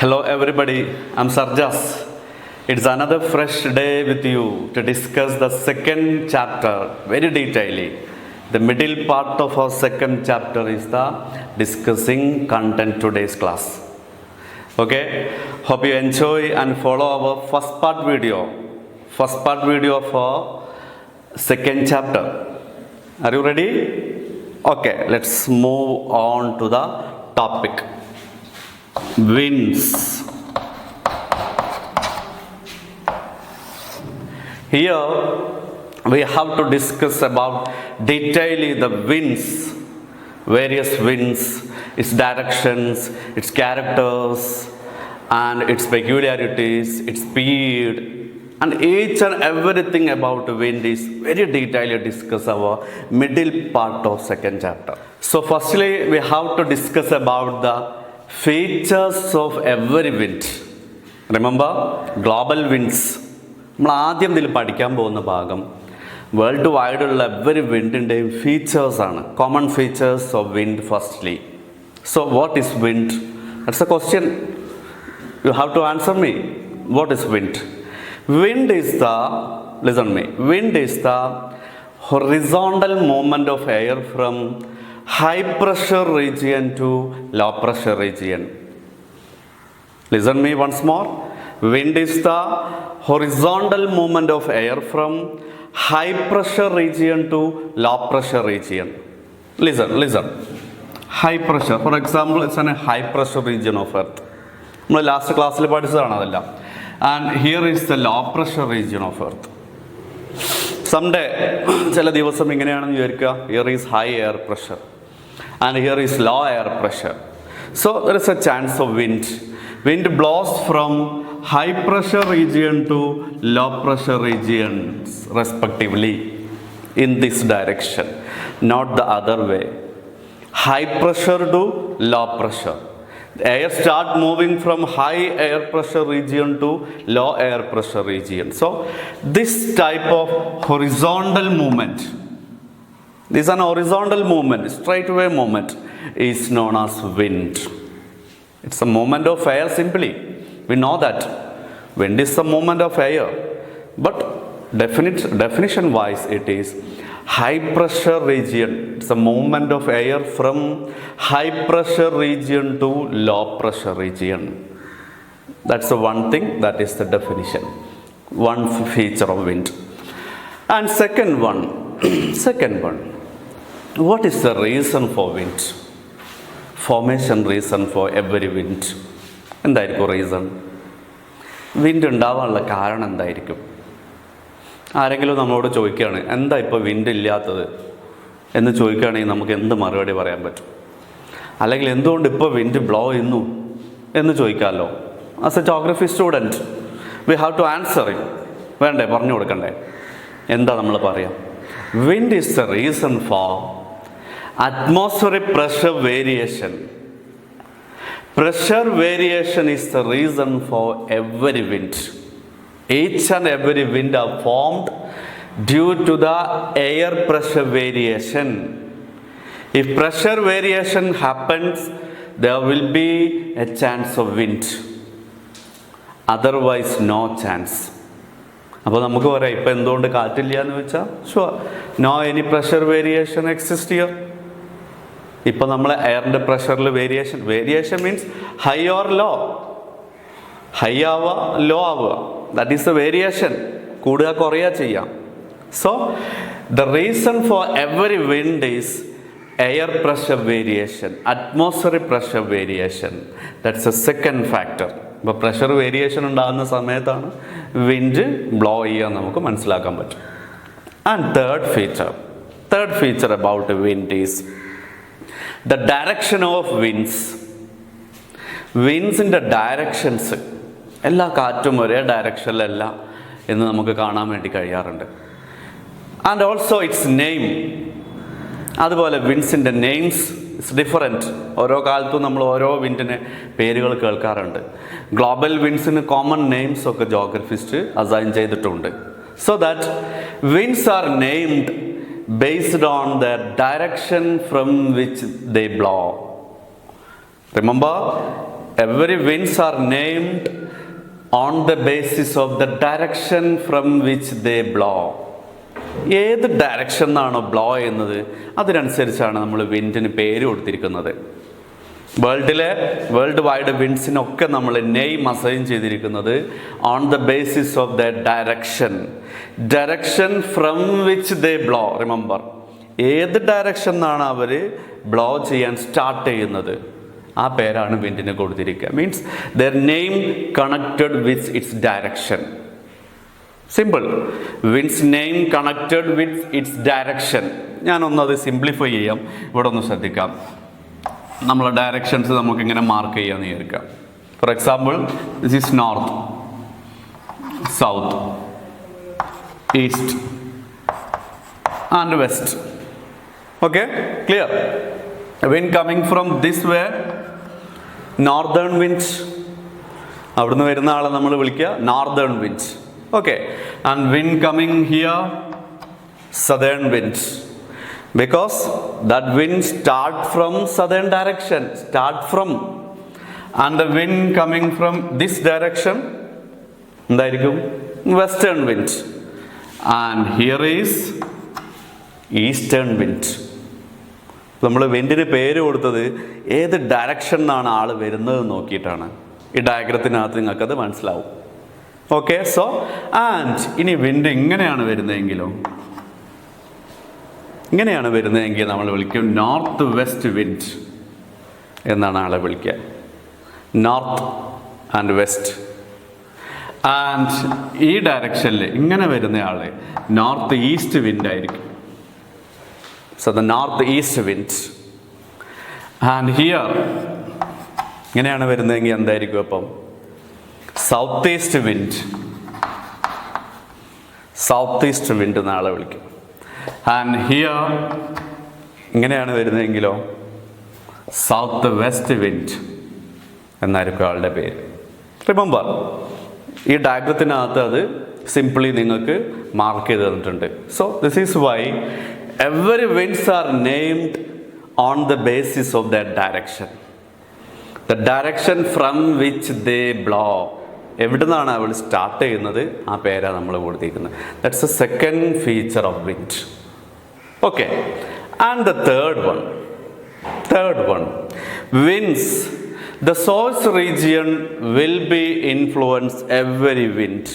Hello everybody, I'm Sarjas. It's another fresh day with you to discuss the second chapter very detailedly. The middle part of our second chapter is the discussing content today's class. Okay, hope you enjoy and follow our first part video of our second chapter. Are you ready? Okay, let's move on to the topic. Winds. Here we have to discuss about detailedly the winds, various winds, its directions, its characters and its peculiarities, its speed, and each and everything about wind is very detailedly discussed our middle part of second chapter. So firstly we have to discuss about the features of every wind. Remember, global winds. നമ്മൾ ആദ്യം ഇതിൽ പഠിക്കാൻ പോകുന്ന ഭാഗം world വൈഡുള്ള every വിൻഡിൻ്റെയും ഫീച്ചേഴ്സാണ്, common features of wind firstly. So what is wind? That's a question you have to answer me. What is wind? Wind is the, listen me, wind is the horizontal movement of air from high pressure region to low pressure region. Listen me once more. Wind is the horizontal movement of air from high pressure region to low pressure region. Listen. High pressure, for example, it's in a high pressure region of earth. നമ്മൾ last ക്ലാസ്സിൽ പഠിച്ചതാണ് അതെല്ലാം. And here is the low pressure region of earth. Someday, ചില ദിവസം ഇങ്ങനെയാണെന്ന് വിചാരിക്കുക, here is high air pressure and here is low air pressure. So there is a chance of wind. Wind blows from high pressure region to low pressure regions respectively in this direction, not the other way. High pressure to low pressure. The air start moving from high air pressure region to low air pressure region. So this type of horizontal movement, this is an horizontal movement, straightaway movement, is known as wind. It's a movement of air simply. We know that wind is the movement of air, but definition wise it is high pressure region. It's a movement of air from high pressure region to low pressure region. That's the one thing, that is the definition, one feature of wind. And second one, what is the reason for wind? Formation reason for every wind. എന്തായിരിക്കും reason? Wind ഉണ്ടാവാനുള്ള കാരണം എന്തായിരിക്കും? ആരെങ്കിലും നമ്മളോട് ചോദിക്കുകയാണ് എന്താ ഇപ്പോൾ wind ഇല്ലാത്തത് എന്ന് ചോദിക്കുകയാണെങ്കിൽ നമുക്ക് എന്ത് മറുപടി പറയാൻ പറ്റും? അല്ലെങ്കിൽ എന്തുകൊണ്ട് ഇപ്പോൾ വിൻഡ് ബ്ലോ ചെയ്യുന്നു എന്ന് ചോദിക്കാമല്ലോ. As a geography student we have to answer it. വേണ്ടേ, പറഞ്ഞു കൊടുക്കണ്ടേ? എന്താ നമ്മൾ പറയാം? Wind is the reason for atmospheric pressure variation. Pressure variation is the reason for every wind. Each and every wind are formed due to the air pressure variation. If pressure variation happens, there will be a chance of wind. Otherwise, no chance. അപ്പോൾ നമുക്ക് പറയാം ഇപ്പം എന്തുകൊണ്ട് കാറ്റില്ല എന്ന് വെച്ചാൽ sure no any pressure variation exist here. ഇപ്പോൾ നമ്മൾ എയറിൻ്റെ പ്രഷറിൽ variation means high or low, high ആവുക ലോ ആവുക, ദാറ്റ് ഈസ് ദ വേരിയേഷൻ. കൂടുക കുറയുക ചെയ്യാം. So the reason for every wind is air pressure variation, atmospheric pressure variation. That's a second factor. ഇപ്പോൾ പ്രഷർ വേരിയേഷൻ ഉണ്ടാകുന്ന സമയത്താണ് വിൻഡ് ബ്ലോ ചെയ്യുക നമുക്ക് മനസ്സിലാക്കാൻ പറ്റും. And third feature about wind is the direction of winds. വിൻസിൻ്റെ directions, എല്ലാ കാറ്റും ഒരേ ഡയറക്ഷനിലല്ല എന്ന് നമുക്ക് കാണാൻ വേണ്ടി കഴിയാറുണ്ട്. ആൻഡ് ഓൾസോ ഇറ്റ്സ് നെയിം, അതുപോലെ വിൻസിൻ്റെ നെയിംസ് ഇറ്റ്സ് ഡിഫറൻറ്റ്. ഓരോ കാലത്തും നമ്മൾ ഓരോ വിൻഡിന് പേരുകൾ കേൾക്കാറുണ്ട്. ഗ്ലോബൽ വിൻസിന് കോമൺ നെയിംസ് ഒക്കെ ജോഗ്രഫിസ്റ്റ് അസൈൻ ചെയ്തിട്ടുണ്ട്. So that wins R named based on the direction from which they blow. Remember, every winds are named on the basis of the direction from which they blow. ഏത് ഡയറക്ഷനിലാണോ blow ചെയ്യുന്നത് അതിനനുസരിച്ചാണ് നമ്മൾ വിൻഡിന് പേര് കൊടുത്തിരിക്കുന്നത്. World wide വിൻഡ്സിനൊക്കെ നമ്മൾ name assign ചെയ്തിരിക്കുന്നത് on the basis of the direction from which they blow. Remember, ഏത് ഡയറക്ഷനിലാണ് അവർ ബ്ലോ ചെയ്യാൻ സ്റ്റാർട്ട് ചെയ്യുന്നത് ആ പേരാണ് വിൻഡിന് കൊടുത്തിരിക്കുക. Means their name connected with its direction. Simple. Winds name connected with its direction. ഞാനൊന്നത് സിംപ്ലിഫൈ ചെയ്യാം. ഇവിടെ ഒന്ന് ശ്രദ്ധിക്കാം. നമ്മളെ ഡയറക്ഷൻസ് നമുക്കിങ്ങനെ മാർക്ക് ചെയ്യാമെന്ന് വിചാരിക്കാം. For example, this is north, south, east and west. Okay, clear? Wind coming from this way, northern wind. അവിടുന്ന് വരുന്ന ആളെ നമ്മൾ വിളിക്കുക northern wind. Okay, and wind coming here, southern wind, because that wind start from southern direction, and the wind coming from this direction എന്തായിരിക്കും? western wind, and here is eastern wind. നമ്മൾ വിൻഡിന് പേര് കൊടുത്തത് ഏത് ഡയറക്ഷനിലാണ് ആൾ വരുന്നത് നോക്കിയിട്ടാണ്. ഈ ഡയഗ്രത്തിനകത്ത് നിങ്ങൾക്കത് മനസ്സിലാവും. ഓക്കെ, സോ ആൻഡ് ഇനി വിൻഡ് ഇങ്ങനെയാണ് വരുന്നതെങ്കിലോ, ഇങ്ങനെയാണ് വരുന്നതെങ്കിൽ നമ്മൾ വിളിക്കും നോർത്ത് വെസ്റ്റ് വിൻഡ് എന്നാണ് ആളെ വിളിക്കുക. North and west. ആൻഡ് ഈ ഡയറക്ഷനിൽ ഇങ്ങനെ വരുന്ന ആള് നോർത്ത് ഈസ്റ്റ് വിൻഡ് ആയിരിക്കും. So the northeast wind. And here ഇങ്ങനെയാണ് വരുന്നതെങ്കിൽ എന്തായിരിക്കും? അപ്പം സൗത്ത് ഈസ്റ്റ് വിൻഡ് നാളെ വിളിക്കും. ആൻഡ് ഹിയർ ഇങ്ങനെയാണ് വരുന്നതെങ്കിലോ സൗത്ത് വെസ്റ്റ് വിൻഡ് എന്നായിരിക്കും ആളുടെ പേര്. റിമെമ്പർ, ഈ ഡയഗ്രത്തിനകത്ത് അത് സിംപ്ലി നിങ്ങൾക്ക് മാർക്ക് ചെയ്ത് തന്നിട്ടുണ്ട്. So this is why every winds are named on the basis of their direction, the direction from which they blow. എവിടുന്നാണ് അവൾ സ്റ്റാർട്ട് ചെയ്യുന്നത് ആ പേരാണ് നമ്മൾ കൊടുത്തിരിക്കുന്നത്. That's a second feature of wind. Okay, and the third one, winds. The source region will be influence every wind.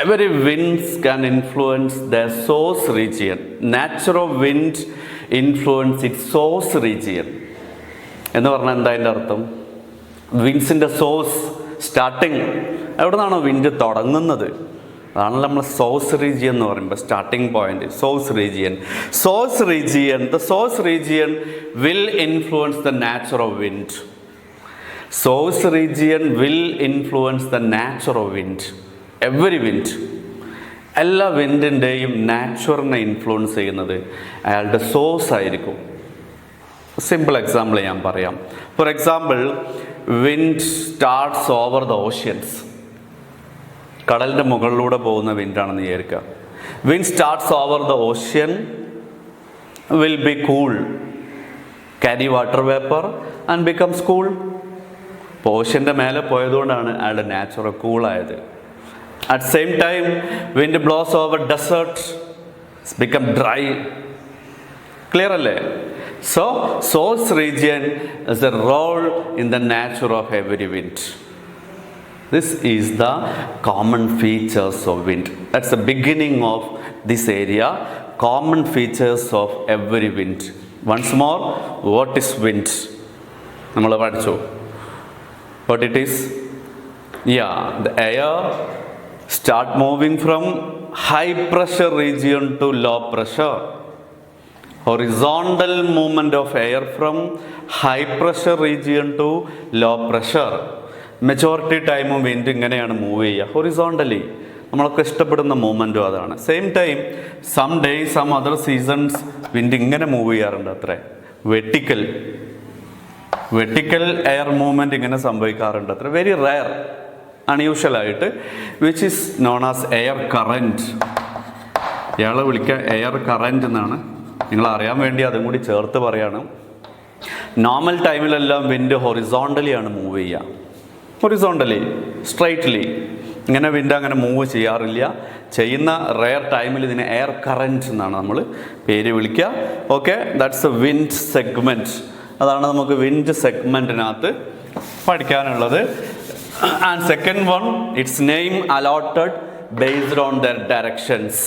Every winds can influence their source region. Nature of wind influence its source region. എന്ന് പറഞ്ഞാൽ എന്താ അതിൻ്റെ അർത്ഥം? വിൻസിൻ്റെ source, starting, എവിടെ നിന്നാണോ wind തുടങ്ങുന്നത് അതാണല്ലോ നമ്മൾ സോഴ്സ് റീജിയൻ എന്ന് പറയുമ്പോൾ starting point. Source region, the source region will influence the nature of wind. Source region will influence the nature of wind. Every wind, എല്ലാ വിൻഡിൻ്റെയും നാച്ചുറിനെ ഇൻഫ്ലുവൻസ് ചെയ്യുന്നത് അയാളുടെ സോഴ്സ് ആയിരിക്കും. സിമ്പിൾ എക്സാമ്പിൾ ഞാൻ പറയാം. Four example, wind starts over the oceans. കടലിൻ്റെ മുകളിലൂടെ പോകുന്ന വിൻഡാണെന്ന് വിചാരിക്കുക. Wind starts over the ocean will be cool, carry water vapour and becomes cool. ഇപ്പോൾ ഓഷ്യൻ്റെ മേലെ പോയതുകൊണ്ടാണ് അയാളുടെ natural കൂളായത്. At same time, wind blows over desert, it's become dry. Clear അല്ലേ? So, source region is a role in the nature of every wind. This is the common features of wind. That's the beginning of this area. Common features of every wind. Once more, what is wind? നമ്മൾ പഠിച്ചു. What it is? Yeah, the air start moving from high pressure region to low pressure. Horizontal movement of air from high pressure region to low pressure. Majority time wind ഇങ്ങനെയാണ് move ചെയ്യുക, horizontally. നമ്മളൊക്കെ ഇഷ്ടപ്പെടുന്ന മൂവ്മെൻറ്റും അതാണ്. Same time some days, some other seasons wind ഇങ്ങനെ move ചെയ്യാറുണ്ട്. അത്രേ vertical air movement ഇങ്ങനെ സംഭവിക്കാറുണ്ട്. അത്ര വെരി റയർ, അൺയൂഷ്വൽ ആയിട്ട്, which is known as air current. ഇയാളെ വിളിക്കുക എയർ കറൻറ്റ് എന്നാണ്. നിങ്ങൾ അറിയാൻ വേണ്ടി അതും കൂടി ചേർത്ത് പറയാണ്. നോർമൽ ടൈമിലെല്ലാം വിൻഡ് ഹൊറിസോണ്ടലി ആണ് മൂവ് ചെയ്യുക. Horizontally, straightly. ഇങ്ങനെ വിൻഡ് അങ്ങനെ മൂവ് ചെയ്യാറില്ല. ചെയ്യുന്ന റെയർ ടൈമിൽ ഇതിനെ എയർ കറൻറ്റ് എന്നാണ് നമ്മൾ പേര് വിളിക്കുക. Okay, that's A wind segment. അതാണ് നമുക്ക് വിൻഡ് സെഗ്മെൻറ്റിനകത്ത് പഠിക്കാനുള്ളത്. And second one, it's name allotted based on there directions.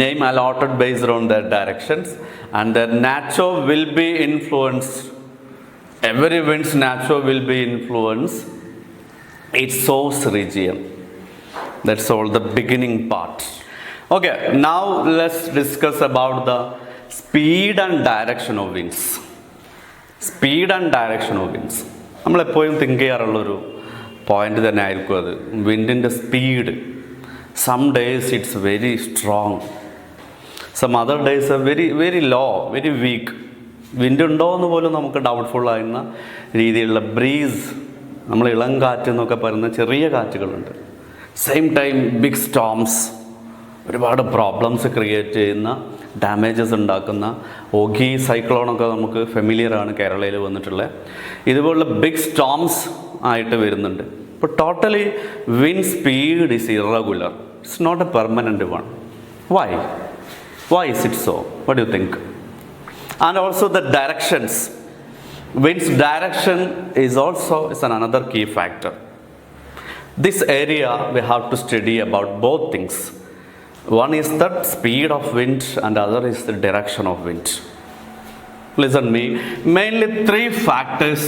Name allotted based on their directions, and their nature will be influenced. Every wind's nature will be influenced its source region. That's all the beginning part. Okay, now let's discuss about the speed and direction of winds. Speed and direction of winds. നമ്മളെപ്പോഴും think ചെയ്യാറുള്ളൊരു point തന്നെ ആയിരിക്കും അത്. വിൻഡിൻ്റെ speed. Some days it's very strong. Some other days are very very low, very weak. Wind ഉണ്ടോ എന്ന് പോലും നമുക്ക് doubtful ആയിരുന്ന രീതിയിലുള്ള ബ്രീസ്, നമ്മൾ ഇളം കാറ്റ് എന്നൊക്കെ പറയുന്ന ചെറിയ കാറ്റുകളുണ്ട്. സെയിം ടൈം ബിഗ് സ്റ്റോംസ്, ഒരുപാട് പ്രോബ്ലംസ് ക്രിയേറ്റ് ചെയ്യുന്ന, ഡാമേജസ് ഉണ്ടാക്കുന്ന ഓഗി സൈക്ലോണൊക്കെ നമുക്ക് ഫെമിലിയറാണ് കേരളയിൽ വന്നിട്ടുള്ളത്. ഇതുപോലുള്ള ബിഗ് സ്റ്റോംസ് ആയിട്ട് വരുന്നുണ്ട്. ഇപ്പോൾ totally wind speed is irregular. It's not a permanent one. Why is it so? What do you think? And also the directions. Wind's direction is another key factor. This area we have to study about both things. One is the speed of wind and other is the direction of wind. Listen me. Mainly 3 factors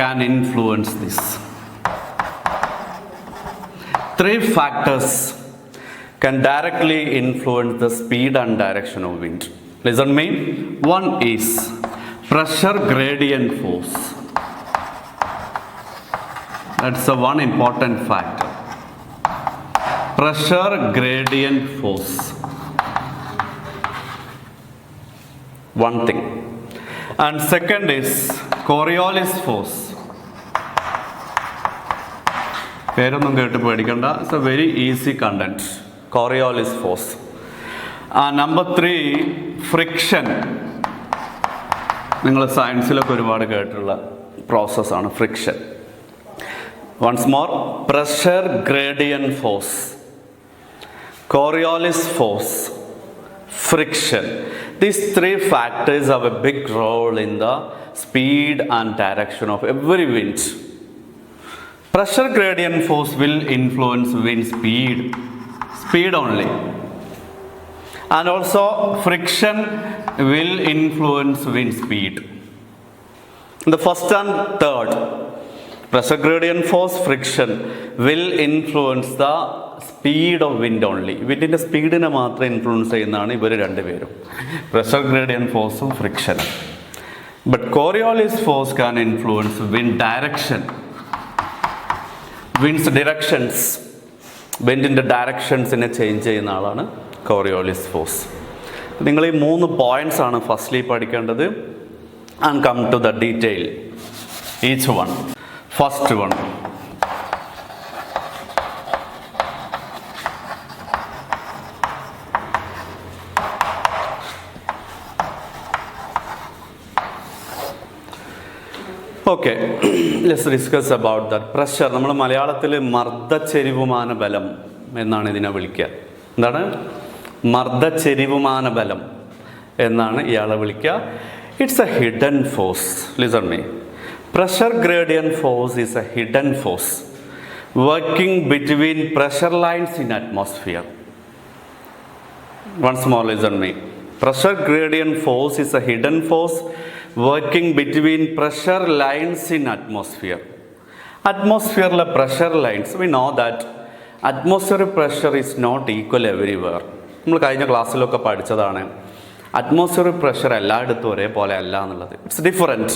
can influence this. 3 factors can directly influence the speed and direction of wind. Listen me. One is pressure gradient force. That's the one important factor. Pressure gradient force. One thing. And second is Coriolis force. പേരൊന്നും കേട്ട് പേടിക്കണ്ട. It's a very easy content. Coriolis force. Number 3, friction. നിങ്ങൾ സയൻസിലൊക്കെ ഒരുപാട് കേട്ടിട്ടുള്ള പ്രോസസ്സാണ് friction. Once more, pressure gradient force, coriolis force, friction. These 3 factors have a big role in the speed and direction of every wind. Pressure gradient force will influence wind speed only, and also friction will influence wind speed. The first and third, pressure gradient force, friction will influence the speed of wind only. വിൻഡിൻ്റെ സ്പീഡിനെ മാത്രം influence ചെയ്യുന്നതാണ് ഇവർ രണ്ടുപേരും, pressure gradient ഫോഴ്സും ഫ്രിക്ഷനും. But Coriolis force can influence wind direction, winds directions. വിൻഡിൻ്റെ ഡയറക്ഷൻസിനെ ചേഞ്ച് ചെയ്യുന്ന ആളാണ് കോറിയോളിസ് ഫോഴ്സ്. നിങ്ങൾ ഈ 3 പോയിന്റ്സ് ആണ് ഫസ്റ്റ്ലി പഠിക്കേണ്ടത്. And come to the detail each one. First one, okay, let's discuss about that pressure. നമ്മൾ മലയാളത്തിൽ മർദ്ദച്ചെരിവുമാന ബലം എന്നാണ് ഇതിനെ വിളിക്കുക. എന്താണ്? മർദ്ദച്ചെരിവുമാന ബലം എന്നാണ് ഇയാളെ വിളിക്കുക. It's a hidden force. Listen me. Pressure gradient force is a hidden force working between pressure lines in atmosphere. Once more listen me. Pressure gradient force is a hidden force working between pressure lines in atmosphere. Atmosphere pressure lines, we know that atmospheric pressure is not equal everywhere. നമ്മൾ കഴിഞ്ഞ ക്ലാസ്സിലൊക്കെ പഠിച്ചതാണ് atmospheric pressure എല്ലായിടത്തും ഒരേപോലെ അല്ല എന്നുള്ളത്. It's different.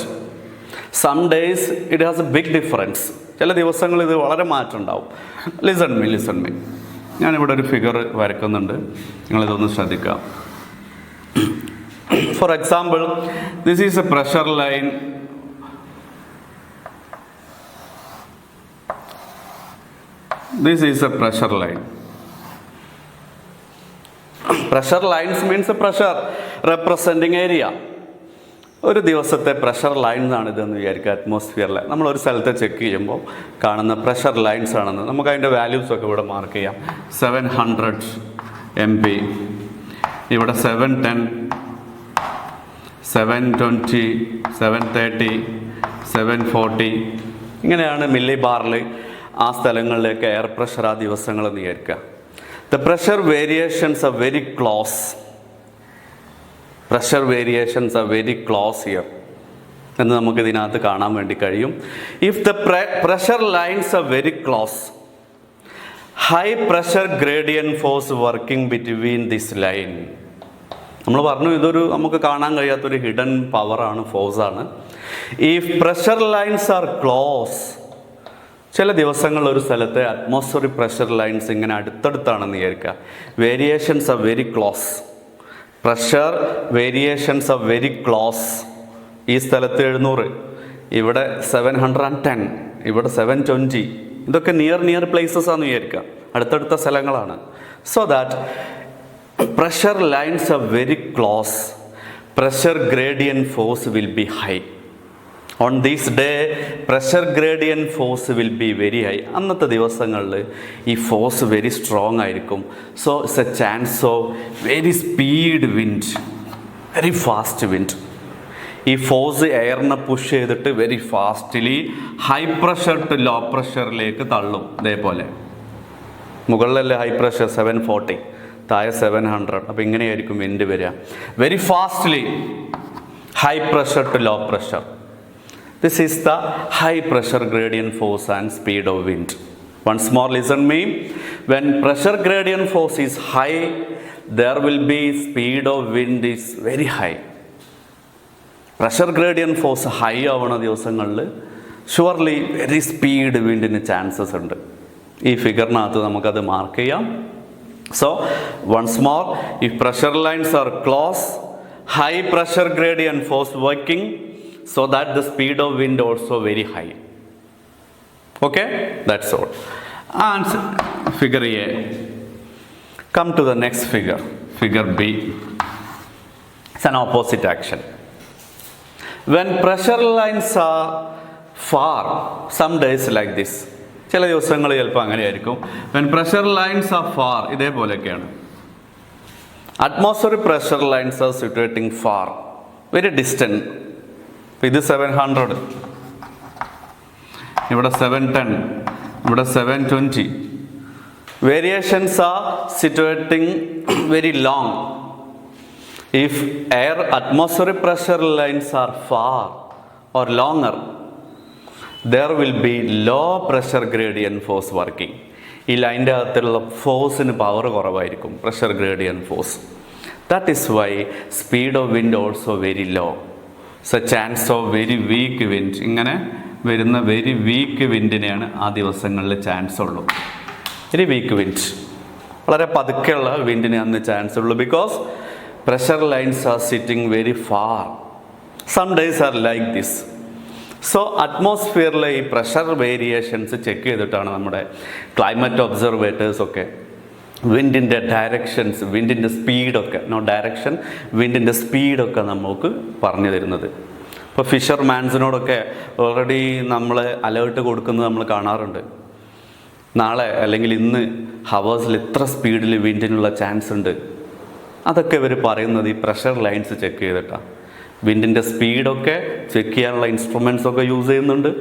Some days it has a big difference. ചില ദിവസങ്ങളിൽ ഇത് വളരെ മാറ്റം ഉണ്ടാവും. Listen me. ഞാനിവിടെ ഒരു ഫിഗർ വരയ്ക്കുന്നുണ്ട്, നിങ്ങളിതൊന്ന് ശ്രദ്ധിക്കാം. For example, this is a pressure line. This is a pressure line. Pressure lines means a pressure representing area. ഒരു ദിവസത്തെ പ്രഷർ ലൈൻസ് ആണ് ഇതെന്ന് വിചാരിക്കുക. അറ്റ്മോസ്ഫിയറിൽ നമ്മളൊരു സ്ഥലത്തെ ചെക്ക് ചെയ്യുമ്പോൾ കാണുന്ന പ്രഷർ ലൈൻസ് ആണെന്ന് നമുക്ക് അതിൻ്റെ വാല്യൂസൊക്കെ ഇവിടെ മാർക്ക് ചെയ്യാം. 700 MB, ഇവിടെ 710, 720, 730, 740, ഇങ്ങനെയാണ് മില്ലി ബാറിൽ ആ സ്ഥലങ്ങളിലേക്ക് എയർ പ്രഷർ ആ ദിവസങ്ങളെന്ന് വിചാരിക്കുക. The pressure variations are very close. Pressure variations are very close here എന്ന് നമുക്ക് ഇതിനകത്ത് കാണാൻ വേണ്ടി കഴിയും. If the pressure lines are very close, high pressure gradient force working between this line. നമ്മൾ പറഞ്ഞു ഇതൊരു നമുക്ക് കാണാൻ കഴിയാത്തൊരു ഹിഡൻ പവറാണ്, ഫോഴ്സാണ്. If pressure lines are close, ചില ദിവസങ്ങളിൽ ഒരു സ്ഥലത്തെ അറ്റ്മോസ്ഫിയറിക് പ്രഷർ ലൈൻസ് ഇങ്ങനെ അടുത്തടുത്താണെന്ന് വിചാരിക്കുക. Variations are very close. Pressure variations are very close. ഈ സ്ഥലത്ത് 700, ഇവിടെ 710, ഇവിടെ 720, ഇതൊക്കെ നിയർ പ്ലേസസ് ആണെന്ന് വിചാരിക്കുക, അടുത്തടുത്ത സ്ഥലങ്ങളാണ്. So that pressure lines are very close, pressure gradient force will be high. On these day pressure gradient force will be very high. അന്നത്തെ ദിവസങ്ങളിൽ ഈ ഫോഴ്സ് വെരി സ്ട്രോങ് ആയിരിക്കും. So it's a chance of very speed wind, very fast wind. ഈ force എയറിനെ push ചെയ്തിട്ട് very fastly high pressure to low പ്രഷറിലേക്ക് തള്ളും. ഇതേപോലെ മുകളിലല്ലേ ഹൈ പ്രഷർ 740, താഴെ 700. അപ്പോൾ ഇങ്ങനെയായിരിക്കും വിൻഡ് വരിക. Very fastly high pressure to low pressure. This is the high pressure gradient force and speed of wind. Once more listen me. When pressure gradient force is high, there will be speed of wind is very high. Pressure gradient force high ആവുന്ന ദിവസങ്ങളിൽ surely very speed വിൻഡിന് chances ഉണ്ട്. ഈ ഫിഗറിനകത്ത് നമുക്കത് mark ചെയ്യാം. So once more, if pressure lines are close, high pressure gradient force working, so that the speed of wind also very high. Okay, that's all. And figure A. Come to the next figure, figure B. It's an opposite action. When pressure lines are far, some days like this, ചില ദിവസങ്ങൾ ചിലപ്പോൾ അങ്ങനെയായിരിക്കും. When pressure lines are far, ഇതേപോലെയൊക്കെയാണ്. Atmospheric pressure lines are situating far, very distant. ഇത് 700, ഇവിടെ 710, ഇവിടെ 720. Variations are situating very long. If air atmospheric pressure lines are far or longer, there will be low pressure gradient force working. ഈ ലൈൻ്റെ അകത്തുള്ള ഫോഴ്സിന് power കുറവായിരിക്കും, pressure gradient force. That is why speed of wind also very low. So chance of very weak wind, ഇങ്ങനെ വരുന്ന very weak വിൻഡിനെയാണ് ആ ദിവസങ്ങളിൽ chance ഉള്ളൂ. വെരി വീക്ക് വിൻഡ്, വളരെ പതുക്കെയുള്ള വിൻഡിന് അന്ന് ചാൻസ് ഉള്ളൂ. Because pressure lines are sitting very far. Some days are like this. So അറ്റ്മോസ്ഫിയറിലെ ഈ പ്രഷർ വേരിയേഷൻസ് ചെക്ക് ചെയ്തിട്ടാണ് നമ്മുടെ ക്ലൈമറ്റ് ഒബ്സർവേറ്റേഴ്സൊക്കെ വിൻഡിൻ്റെ ഡയറക്ഷൻസ്, വിൻഡിൻ്റെ സ്പീഡൊക്കെ, ഡയറക്ഷൻ, വിൻഡിൻ്റെ സ്പീഡൊക്കെ നമുക്ക് പറഞ്ഞു തരുന്നത്. ഇപ്പോൾ ഫിഷർമാൻസിനോടൊക്കെ ഓൾറെഡി നമ്മൾ അലേർട്ട് കൊടുക്കുന്നത് നമ്മൾ കാണാറുണ്ട്. നാളെ അല്ലെങ്കിൽ ഇന്ന് ഹവേഴ്സിൽ ഇത്ര സ്പീഡിൽ വിൻഡിനുള്ള ചാൻസ് ഉണ്ട്. അതൊക്കെ ഇവർ പറയുന്നത് ഈ പ്രഷർ ലൈൻസ് ചെക്ക് ചെയ്തിട്ടാണ്. വിൻഡിൻ്റെ സ്പീഡൊക്കെ ചെക്ക് ചെയ്യാനുള്ള ഇൻസ്ട്രുമെൻറ്റ്സൊക്കെ യൂസ് ചെയ്യുന്നുണ്ട്.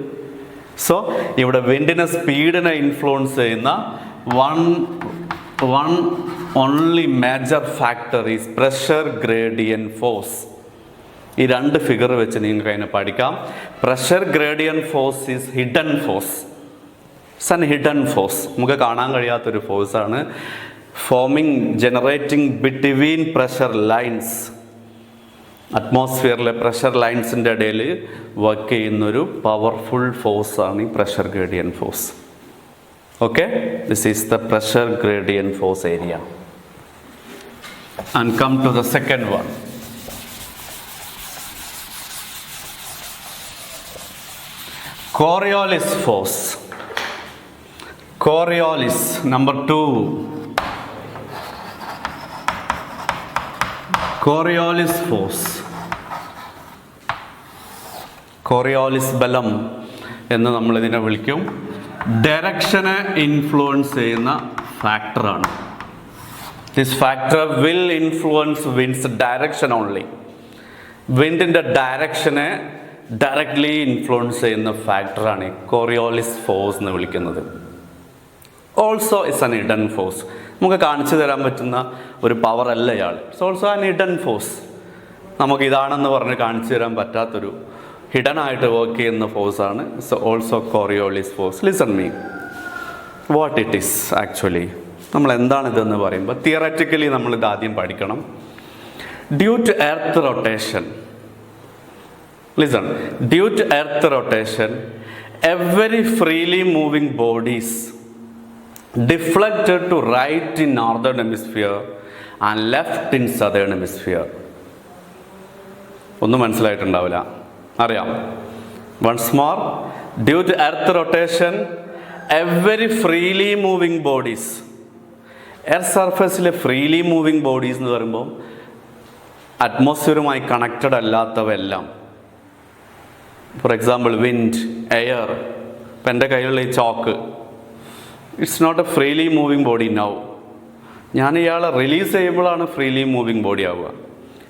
സോ ഇവിടെ വിൻഡിനെ സ്പീഡിനെ ഇൻഫ്ലുവൻസ് ചെയ്യുന്ന one only major factor is pressure gradient force. ഈ രണ്ട് ഫിഗർ വെച്ച് നിങ്ങൾക്ക് അതിനെ പഠിക്കാം. Pressure gradient force is hidden force. It's an hidden force, നമുക്ക് കാണാൻ കഴിയാത്തൊരു ഫോഴ്സാണ്. Generating between pressure lines. അറ്റ്മോസ്ഫിയറിലെ പ്രഷർ ലൈൻസിൻ്റെ ഇടയിൽ വർക്ക് ചെയ്യുന്നൊരു പവർഫുൾ ഫോഴ്സാണ് ഈ pressure gradient force. Okay, this is the pressure gradient force area. And come to the second one. Coriolis force. Coriolis, number 2. Coriolis force. Coriolis ബലം എന്ന് നമ്മളിതിനെ വിളിക്കും. ഡയറക്ഷനെ ഇൻഫ്ലുവൻസ് ചെയ്യുന്ന ഫാക്ടറാണ്. This factor will influence winds direction only. വിൻഡിൻ്റെ ഡയറക്ഷനെ directly influence ചെയ്യുന്ന ഫാക്ടറാണ് കോറിയോളിസ് ഫോഴ്സ് എന്ന് വിളിക്കുന്നത്. Also it's an hidden force. നമുക്ക് കാണിച്ചു തരാൻ പറ്റുന്ന ഒരു പവർ അല്ല ഇയാൾ. It's also an hidden force. നമുക്ക് ഇതാണെന്ന് പറഞ്ഞ് കാണിച്ചു തരാൻ പറ്റാത്തൊരു ഹിഡൻ ആയിട്ട് വർക്ക് ചെയ്യുന്ന ഫോഴ്സാണ് also Coriolis force. Listen me what it is actually. നമ്മൾ എന്താണിതെന്ന് പറയുമ്പോൾ തിയററ്റിക്കലി നമ്മളിത് ആദ്യം പഠിക്കണം. Due to earth rotation, listen, due to earth rotation every freely moving bodies deflected to right in northern hemisphere and left in southern hemisphere. ഒന്നും മനസ്സിലായിട്ടുണ്ടാവില്ല, അറിയാം. Once more, due to earth rotation every freely moving bodies. Earth സർഫസിലെ freely moving bodies എന്ന് പറയുമ്പോൾ അറ്റ്മോസ്ഫിയറുമായി connected അല്ലാത്തവയെല്ലാം, for example wind, air. ഇപ്പം എൻ്റെ കയ്യിലുള്ള ഈ chalk, it's not a freely moving body now. ഞാൻ ഇയാളെ റിലീസ് ചെയ്യുമ്പോഴാണ് ഫ്രീലി മൂവിങ് ബോഡി ആവുക.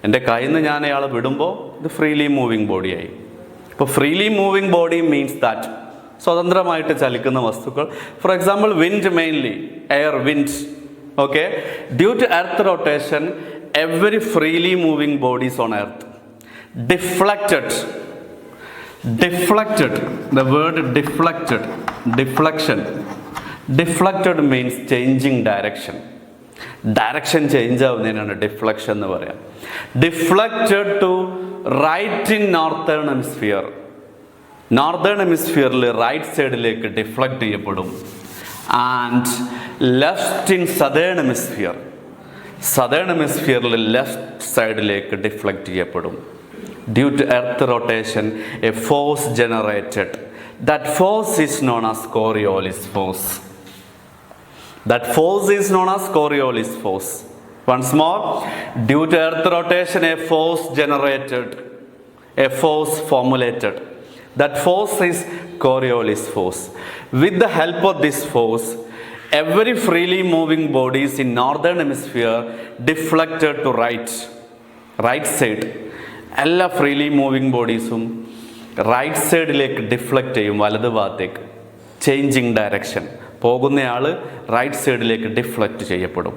എൻ്റെ കയ്യിൽ നിന്ന് ഞാൻ ഇയാളെ വിടുമ്പോൾ ഇത് ഫ്രീലി മൂവിങ് ബോഡിയായി. ഇപ്പോൾ freely moving body means that സ്വതന്ത്രമായിട്ട് ചലിക്കുന്ന വസ്തുക്കൾ. For example wind, mainly air, wind. Okay, due to earth rotation every freely moving bodies on earth deflected. The word deflected, deflection. Deflected means changing direction. Direction change ആവുന്നതിനാണ് deflection എന്ന് പറയാം. Deflected to right in northern hemisphere. Northern ഹെമിസ്ഫിയറിൽ right സൈഡിലേക്ക് deflect ചെയ്യപ്പെടും. And left in southern hemisphere. Southern ഹെമിസ്ഫിയറിൽ left സൈഡിലേക്ക് deflect ചെയ്യപ്പെടും. Due to earth rotation, a force generated. That force is known as Coriolis force. That force is known as Coriolis force. Once more, due to earth rotation, a force generated, a force formulated. That force is Coriolis force. With the help of this force, every freely moving bodies in northern hemisphere deflected to right side. എല്ലാ freely moving ബോഡീസും right സൈഡിലേക്ക് deflect ചെയ്യും, വലത് ഭാഗത്തേക്ക്. Changing direction, പോകുന്നയാൾ right സൈഡിലേക്ക് deflect ചെയ്യപ്പെടും.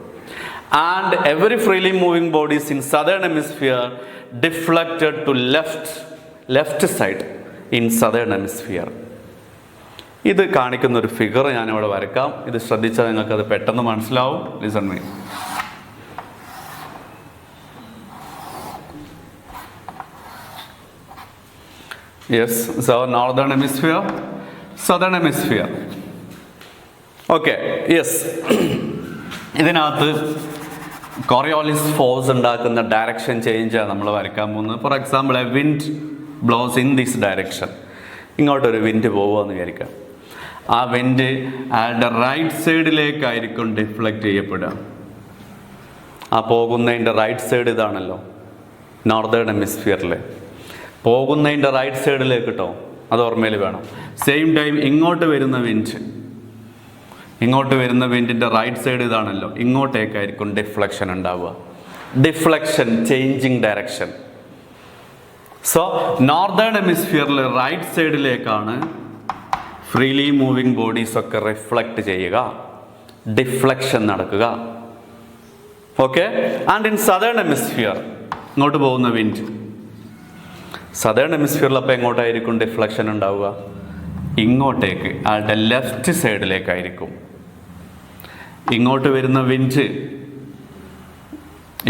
And every freely moving bodies in southern hemisphere deflected to left side in southern hemisphere. ഇത് കാണിക്കുന്ന ഒരു ഫിഗർ ഞാനിവിടെ വരക്കാം. ഇത് ശ്രദ്ധിച്ചാൽ നിങ്ങൾക്കത് പെട്ടെന്ന് മനസ്സിലാവും. Listen me. Yes, so northern hemisphere, southern hemisphere. Okay, yes. ഇതിനകത്ത് കോറിയോളിസ് ഫോഴ്സ് ഉണ്ടാക്കുന്ന ഡയറക്ഷൻ ചേഞ്ചാണ് നമ്മൾ വരയ്ക്കാൻ പോകുന്നത്. For example, a wind blows in this direction. ഇങ്ങോട്ടൊരു വിൻഡ് പോകുമെന്ന് വിചാരിക്കാം. ആ വിൻഡ് അയാളുടെ റൈറ്റ് സൈഡിലേക്കായിരിക്കും ഡിഫ്ലക്റ്റ് ചെയ്യപ്പെടുക. ആ പോകുന്നതിൻ്റെ റൈറ്റ് സൈഡ് ഇതാണല്ലോ, നോർത്തേൺ ഹെമിസ്ഫിയറിൽ പോകുന്നതിൻ്റെ റൈറ്റ് സൈഡിലേക്ക് കേട്ടോ, അത് ഓർമ്മയിൽ വേണം. സെയിം ടൈം ഇങ്ങോട്ട് വരുന്ന വിൻഡിൻ്റെ റൈറ്റ് സൈഡ് ഇതാണല്ലോ, ഇങ്ങോട്ടേക്കായിരിക്കും ഡിഫ്ലക്ഷൻ ഉണ്ടാവുക. Deflection, changing direction. So northern ഹെമിസ്ഫിയറിൽ റൈറ്റ് സൈഡിലേക്കാണ് ഫ്രീലി മൂവിങ് ബോഡീസ് ഒക്കെ റിഫ്ലക്റ്റ് ചെയ്യുക, ഡിഫ്ലക്ഷൻ നടക്കുക. Okay, and in southern hemisphere ഇങ്ങോട്ട് പോകുന്ന വിൻഡ്, സദേൺ ഹെമിസ്ഫിയറിൽ അപ്പോൾ എങ്ങോട്ടായിരിക്കും ഡിഫ്ലക്ഷൻ ഉണ്ടാവുക? ഇങ്ങോട്ടേക്ക്, ആളുടെ ലെഫ്റ്റ് സൈഡിലേക്കായിരിക്കും. ഇങ്ങോട്ട് വരുന്ന വിൻഡ്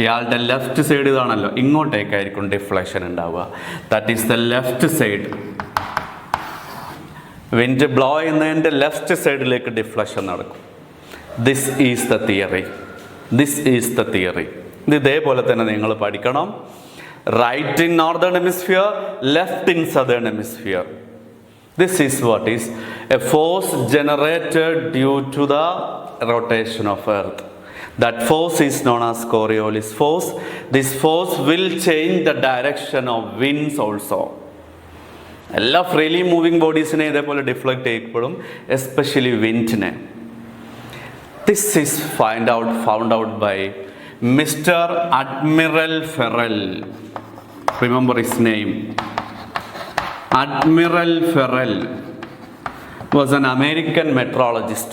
ഇയാളുടെ ലെഫ്റ്റ് സൈഡ് ഇതാണല്ലോ, ഇങ്ങോട്ടേക്കായിരിക്കും ഡിഫ്ലക്ഷൻ ഉണ്ടാവുക. That is the left side. Wind blow ചെയ്യുന്നതിൻ്റെ ലെഫ്റ്റ് സൈഡിലേക്ക് ഡിഫ്ലക്ഷൻ നടക്കും. This is the theory. ഇത് ഇതേപോലെ തന്നെ നിങ്ങൾ പഠിക്കണം. Right in northern hemisphere, left in southern hemisphere. This is what is a force generated due to the rotation of earth. That force is known as Coriolis force. This force will change the direction of winds also. എല്ലാ freely moving ബോഡീസിനെ ഇതേപോലെ deflect ചെയ്യപ്പെടും, especially വിൻഡിനെ. This is found out by mister admiral Ferrel. Remember his name. Admiral Ferrel was an American meteorologist.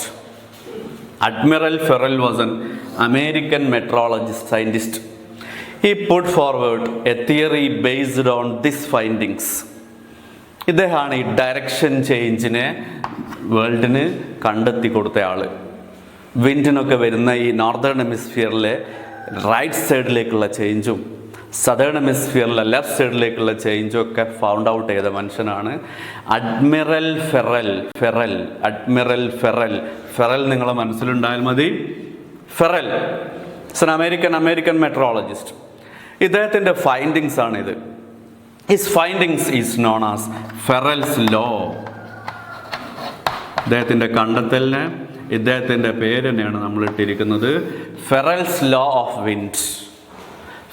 Admiral Ferrel was an American meteorologist, scientist. He put forward a theory based on these findings. ഇദ്ദേഹമാണ് ഈ direction ചേഞ്ചിനെ വേൾഡിന് കണ്ടെത്തി കൊടുത്ത ആള്. വിൻഡിനൊക്കെ വരുന്ന ഈ northern ഹെമിസ്ഫിയറിലെ right സൈഡിലേക്കുള്ള ചേഞ്ചും southern ഹെമിസ്ഫിയറിലെ left സൈഡിലേക്കുള്ള ചേഞ്ചും ഒക്കെ found out ചെയ്ത മനുഷ്യനാണ് അഡ്മിറൽ ഫെറൽ. അഡ്മിറൽ ഫെറൽ നിങ്ങളെ മനസ്സിലുണ്ടായാൽ മതി. Ferrel it's an American metrologist. ഇദ്ദേഹത്തിൻ്റെ ഫൈൻഡിങ്സ് ആണിത്. His findings is known as Ferrel's law. ഇദ്ദേഹത്തിൻ്റെ കണ്ടെത്തലിന് ഇദ്ദേഹത്തിൻ്റെ പേര് തന്നെയാണ് നമ്മൾ ഇട്ടിരിക്കുന്നത്, Ferrel's law of wind.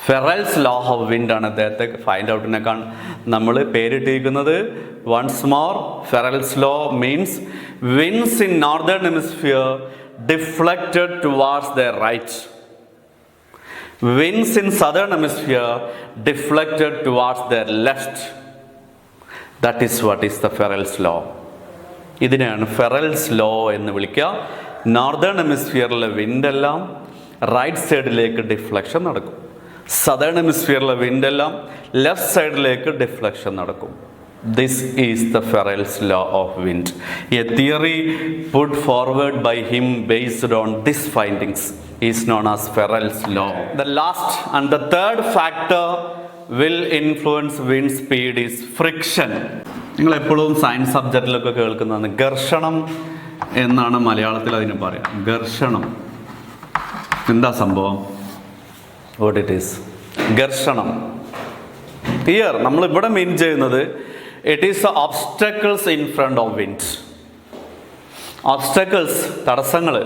Ferrel's law of wind ആണ് അദ്ദേഹത്തെ ഫൈൻഡ് ഔട്ടിനെ നമ്മൾ പേരിട്ടിരിക്കുന്നത്. Once more, Ferrel's law means winds in northern hemisphere deflected towards their right. Winds in southern hemisphere deflected towards their left. That is what is the Ferrel's law. ഇതിനെയാണ് ഫെറൽസ് law എന്ന് വിളിക്കുക. Northern ഹെമിസ്ഫിയറിലെ വിൻഡെല്ലാം right സൈഡിലേക്ക് deflection നടക്കും. Southern ഹെമിസ്ഫിയറിലെ വിൻഡെല്ലാം left സൈഡിലേക്ക് deflection നടക്കും. This is the Ferrel's law of wind. A theory put forward by him based on these findings is known as Ferrel's law. The last and the third factor will influence wind speed is friction. നിങ്ങൾ എപ്പോഴും science സബ്ജക്റ്റിലൊക്കെ കേൾക്കുന്നതാണ് ഘർഷണം എന്നാണ് മലയാളത്തിൽ അതിന് പറയാം. ഘർഷണം എന്താ സംഭവം? What it is? ഘർഷണം. Here നമ്മൾ ഇവിടെ മീൻ ചെയ്യുന്നത് it is the obstacles in front of wind. obstacles തടസ്സങ്ങൾ.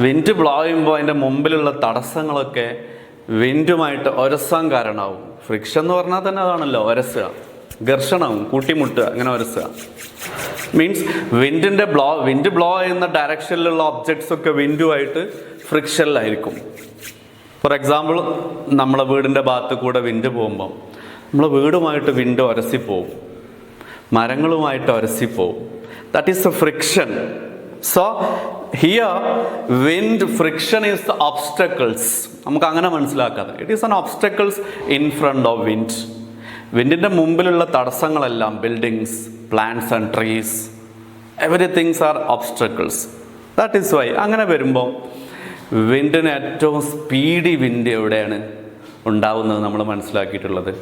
വിൻഡ് ബ്ലോ ചെയ്യുമ്പോൾ അതിൻ്റെ മുമ്പിലുള്ള തടസ്സങ്ങളൊക്കെ വിൻഡുമായിട്ട് ഒരസാൻ കാരണമാവും. ഫ്രിക്ഷൻ എന്ന് പറഞ്ഞാൽ തന്നെ അതാണല്ലോ, ഒരസുക, ഘർഷണം, കൂട്ടിമുട്ടുക, അങ്ങനെ ഒരസുക. മീൻസ് വിൻഡ് ബ്ലോ ചെയ്യുന്ന ഡയറക്ഷനിലുള്ള ഒബ്ജക്ട്സ് ഒക്കെ വിൻഡുമായിട്ട് ഫ്രിക്ഷനിലായിരിക്കും. ഫോർ എക്സാമ്പിൾ, നമ്മളെ വീടിൻ്റെ ഭാഗത്ത് കൂടെ വിൻഡ് പോകുമ്പോൾ നമ്മളെ വീടുമായിട്ട് വിൻഡ് ഒരസിപ്പോവും, മരങ്ങളുമായിട്ട് ഒരസിപ്പോവും. That is the friction. So here wind friction is the obstacles. നമുക്ക് അങ്ങനെ മനസ്സിലാക്കാതെ it is an obstacles in front of wind. വിൻഡിൻ്റെ മുമ്പിലുള്ള തടസ്സങ്ങളെല്ലാം buildings, plants and trees, everythings are obstacles. That is why അങ്ങനെ വരുമ്പോൾ വിൻഡിന് ഏറ്റവും സ്പീഡി വിൻഡ് എവിടെയാണ് ഉണ്ടാവുന്നത് നമ്മൾ മനസ്സിലാക്കിയിട്ടുള്ളത്.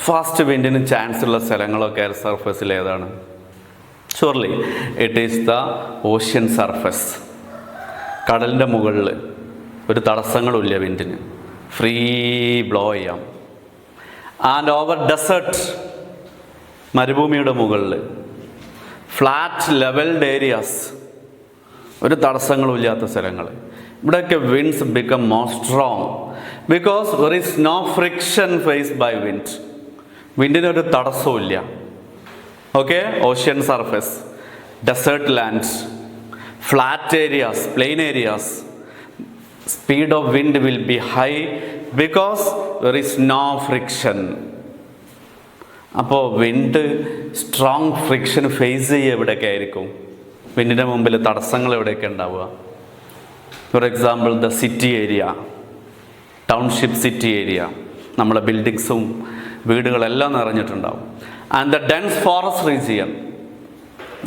ഫാസ്റ്റ് വിൻഡിന് ചാൻസ് ഉള്ള സ്ഥലങ്ങളൊക്കെ എയർ സർഫസിൽ ഏതാണ്? Surely it is the ocean surface. കടലിൻ്റെ മുകളിൽ ഒരു തടസ്സങ്ങളുമില്ല വിൻഡിന്, ഫ്രീ ബ്ലോ ചെയ്യാം. ആൻഡ് ഓവർ ഡെസേർട്ട്, മരുഭൂമിയുടെ മുകളിൽ, ഫ്ലാറ്റ് ലെവൽഡ് ഏരിയാസ്, ഒരു തടസ്സങ്ങളും ഇല്ലാത്ത സ്ഥലങ്ങൾ, ഇവിടെയൊക്കെ winds become more strong because there is no friction faced by wind. വിൻഡിനൊരു തടസ്സവും ഇല്ല. Okay, ocean surface, desert lands, flat areas, plain areas, speed of wind will be high because there is no friction. അപ്പോൾ wind strong friction face ചെയ്യുക എവിടെയൊക്കെ ആയിരിക്കും? വിൻഡിൻ്റെ മുമ്പിൽ തടസ്സങ്ങൾ എവിടെയൊക്കെ ഉണ്ടാവുക? For example the city area, township city area, നമ്മളെ ബിൽഡിങ്സും വീടുകളെല്ലാം നിറഞ്ഞിട്ടുണ്ടാവും. And the dense forest region,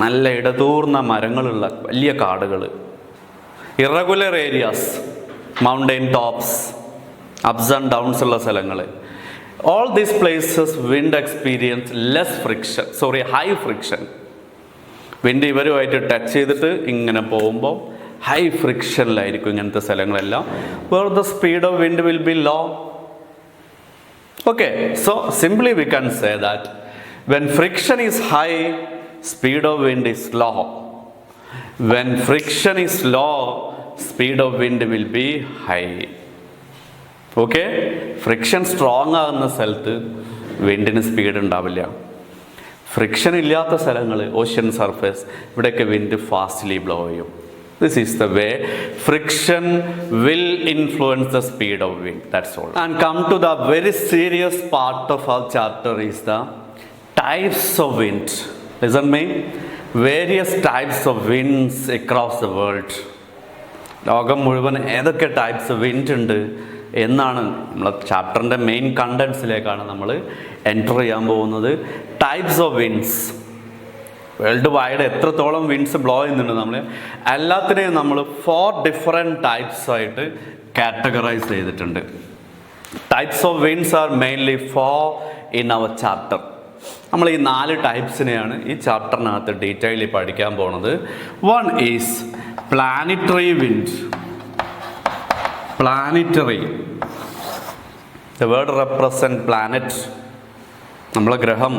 നല്ല ഇടതൂർന്ന മരങ്ങളുള്ള വലിയ കാടുകൾ, irregular areas, mountain tops, ups and downs ഉള്ള സ്ഥലങ്ങൾ. All these places wind experience high friction. Wind ഇവരുമായിട്ട് ടച്ച് ചെയ്തിട്ട് ഇങ്ങനെ പോകുമ്പോൾ ഹൈ ഫ്രിക്ഷനിലായിരിക്കും ഇങ്ങനത്തെ സ്ഥലങ്ങളെല്ലാം. Where the speed of wind will be low. Okay, so simply we can say that when friction is high, speed of wind is low. When friction is low, speed of wind will be high. Okay, friction strong ആകുന്ന സ്ഥലത്ത് വിൻഡിന് speed ഉണ്ടാവില്ല. Friction ഇല്ലാത്ത സ്ഥലങ്ങൾ, ocean surface, ഇവിടെയൊക്കെ wind fastly blow ചെയ്യും. This is the way friction will influence the speed of wind. That's all. And come to the very serious part of our chapter is the types of wind. Listen me. Various types of winds across the world. ലോകം മുഴുവൻ ഏതൊക്കെ types of wind ഉണ്ട് എന്നാണ് നമ്മളെ ചാപ്റ്ററിൻ്റെ main കണ്ടൻസിലേക്കാണ് നമ്മൾ enter ചെയ്യാൻ പോകുന്നത്. Types of winds world wide എത്രത്തോളം വിൻഡ്സ് ബ്ലോ ചെയ്യുന്നുണ്ട് നമ്മൾ എല്ലാത്തിനെയും നമ്മൾ 4 ഡിഫറെൻറ്റ് ടൈപ്സ് ആയിട്ട് കാറ്റഗറൈസ് ചെയ്തിട്ടുണ്ട്. Types of winds are mainly 4 in our chapter. നമ്മൾ ഈ 4 ടൈപ്സിനെയാണ് ഈ ചാപ്റ്ററിനകത്ത് ഡീറ്റെയിലി പഠിക്കാൻ പോണത്. One is planetary wind. Planetary, the word represent planet, നമ്മളെ ഗ്രഹം,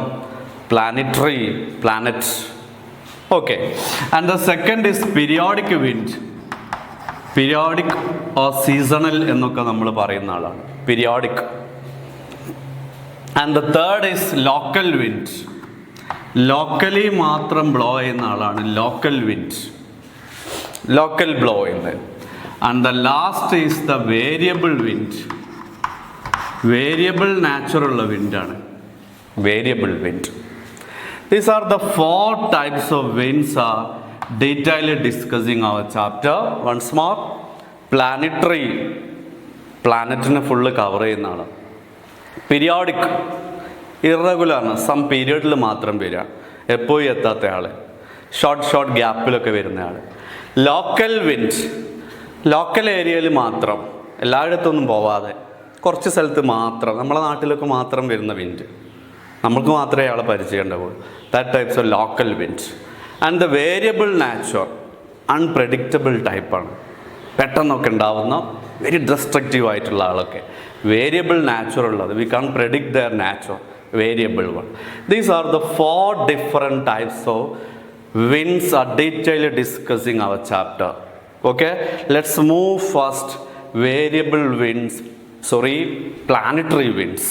planetary, planet. Okay, and the second is periodic wind. Periodic or seasonal എന്നൊക്കെ നമ്മൾ പറയുന്ന ആളാണ് periodic. And the third is local wind. Locally മാത്രം ബ്ലോ ചെയ്യുന്ന ആളാണ് local wind. Local blow ചെയ്യുന്നത്. And the last is the variable wind. Variable natural wind ആണ് variable wind. These are the 4 types of winds are detailed discussing our chapter. Once more, planetary, പ്ലാനറ്റിനെ full cover ചെയ്യുന്ന ആളാണ്. Periodic, ഇറഗുലറാണ്, some പീരിയഡിൽ മാത്രം വരിക, എപ്പോഴും എത്താത്ത ആൾ, short ഗ്യാപ്പിലൊക്കെ വരുന്ന ആൾ. Local wind, local ഏരിയയിൽ മാത്രം, എല്ലായിടത്തൊന്നും പോവാതെ കുറച്ച് സ്ഥലത്ത് മാത്രം, നമ്മളെ നാട്ടിലൊക്കെ മാത്രം വരുന്ന വിൻഡ്, നമുക്ക് മാത്രമേ അയാളെ പരിചയം ഉണ്ടാവുള്ളൂ. That types of local wind. And the variable nature, unpredictable ടൈപ്പാണ്, പെട്ടെന്നൊക്കെ ഉണ്ടാവുന്ന വെരി ഡിസ്ട്രക്റ്റീവ് ആയിട്ടുള്ള ആളൊക്കെ. വേരിയബിൾ നാച്ചുർ ഉള്ളത്, we can predict their nature. Variable one. These are the 4 different types of winds are detailed discussing our chapter. Okay, let's move first variable winds, planetary winds.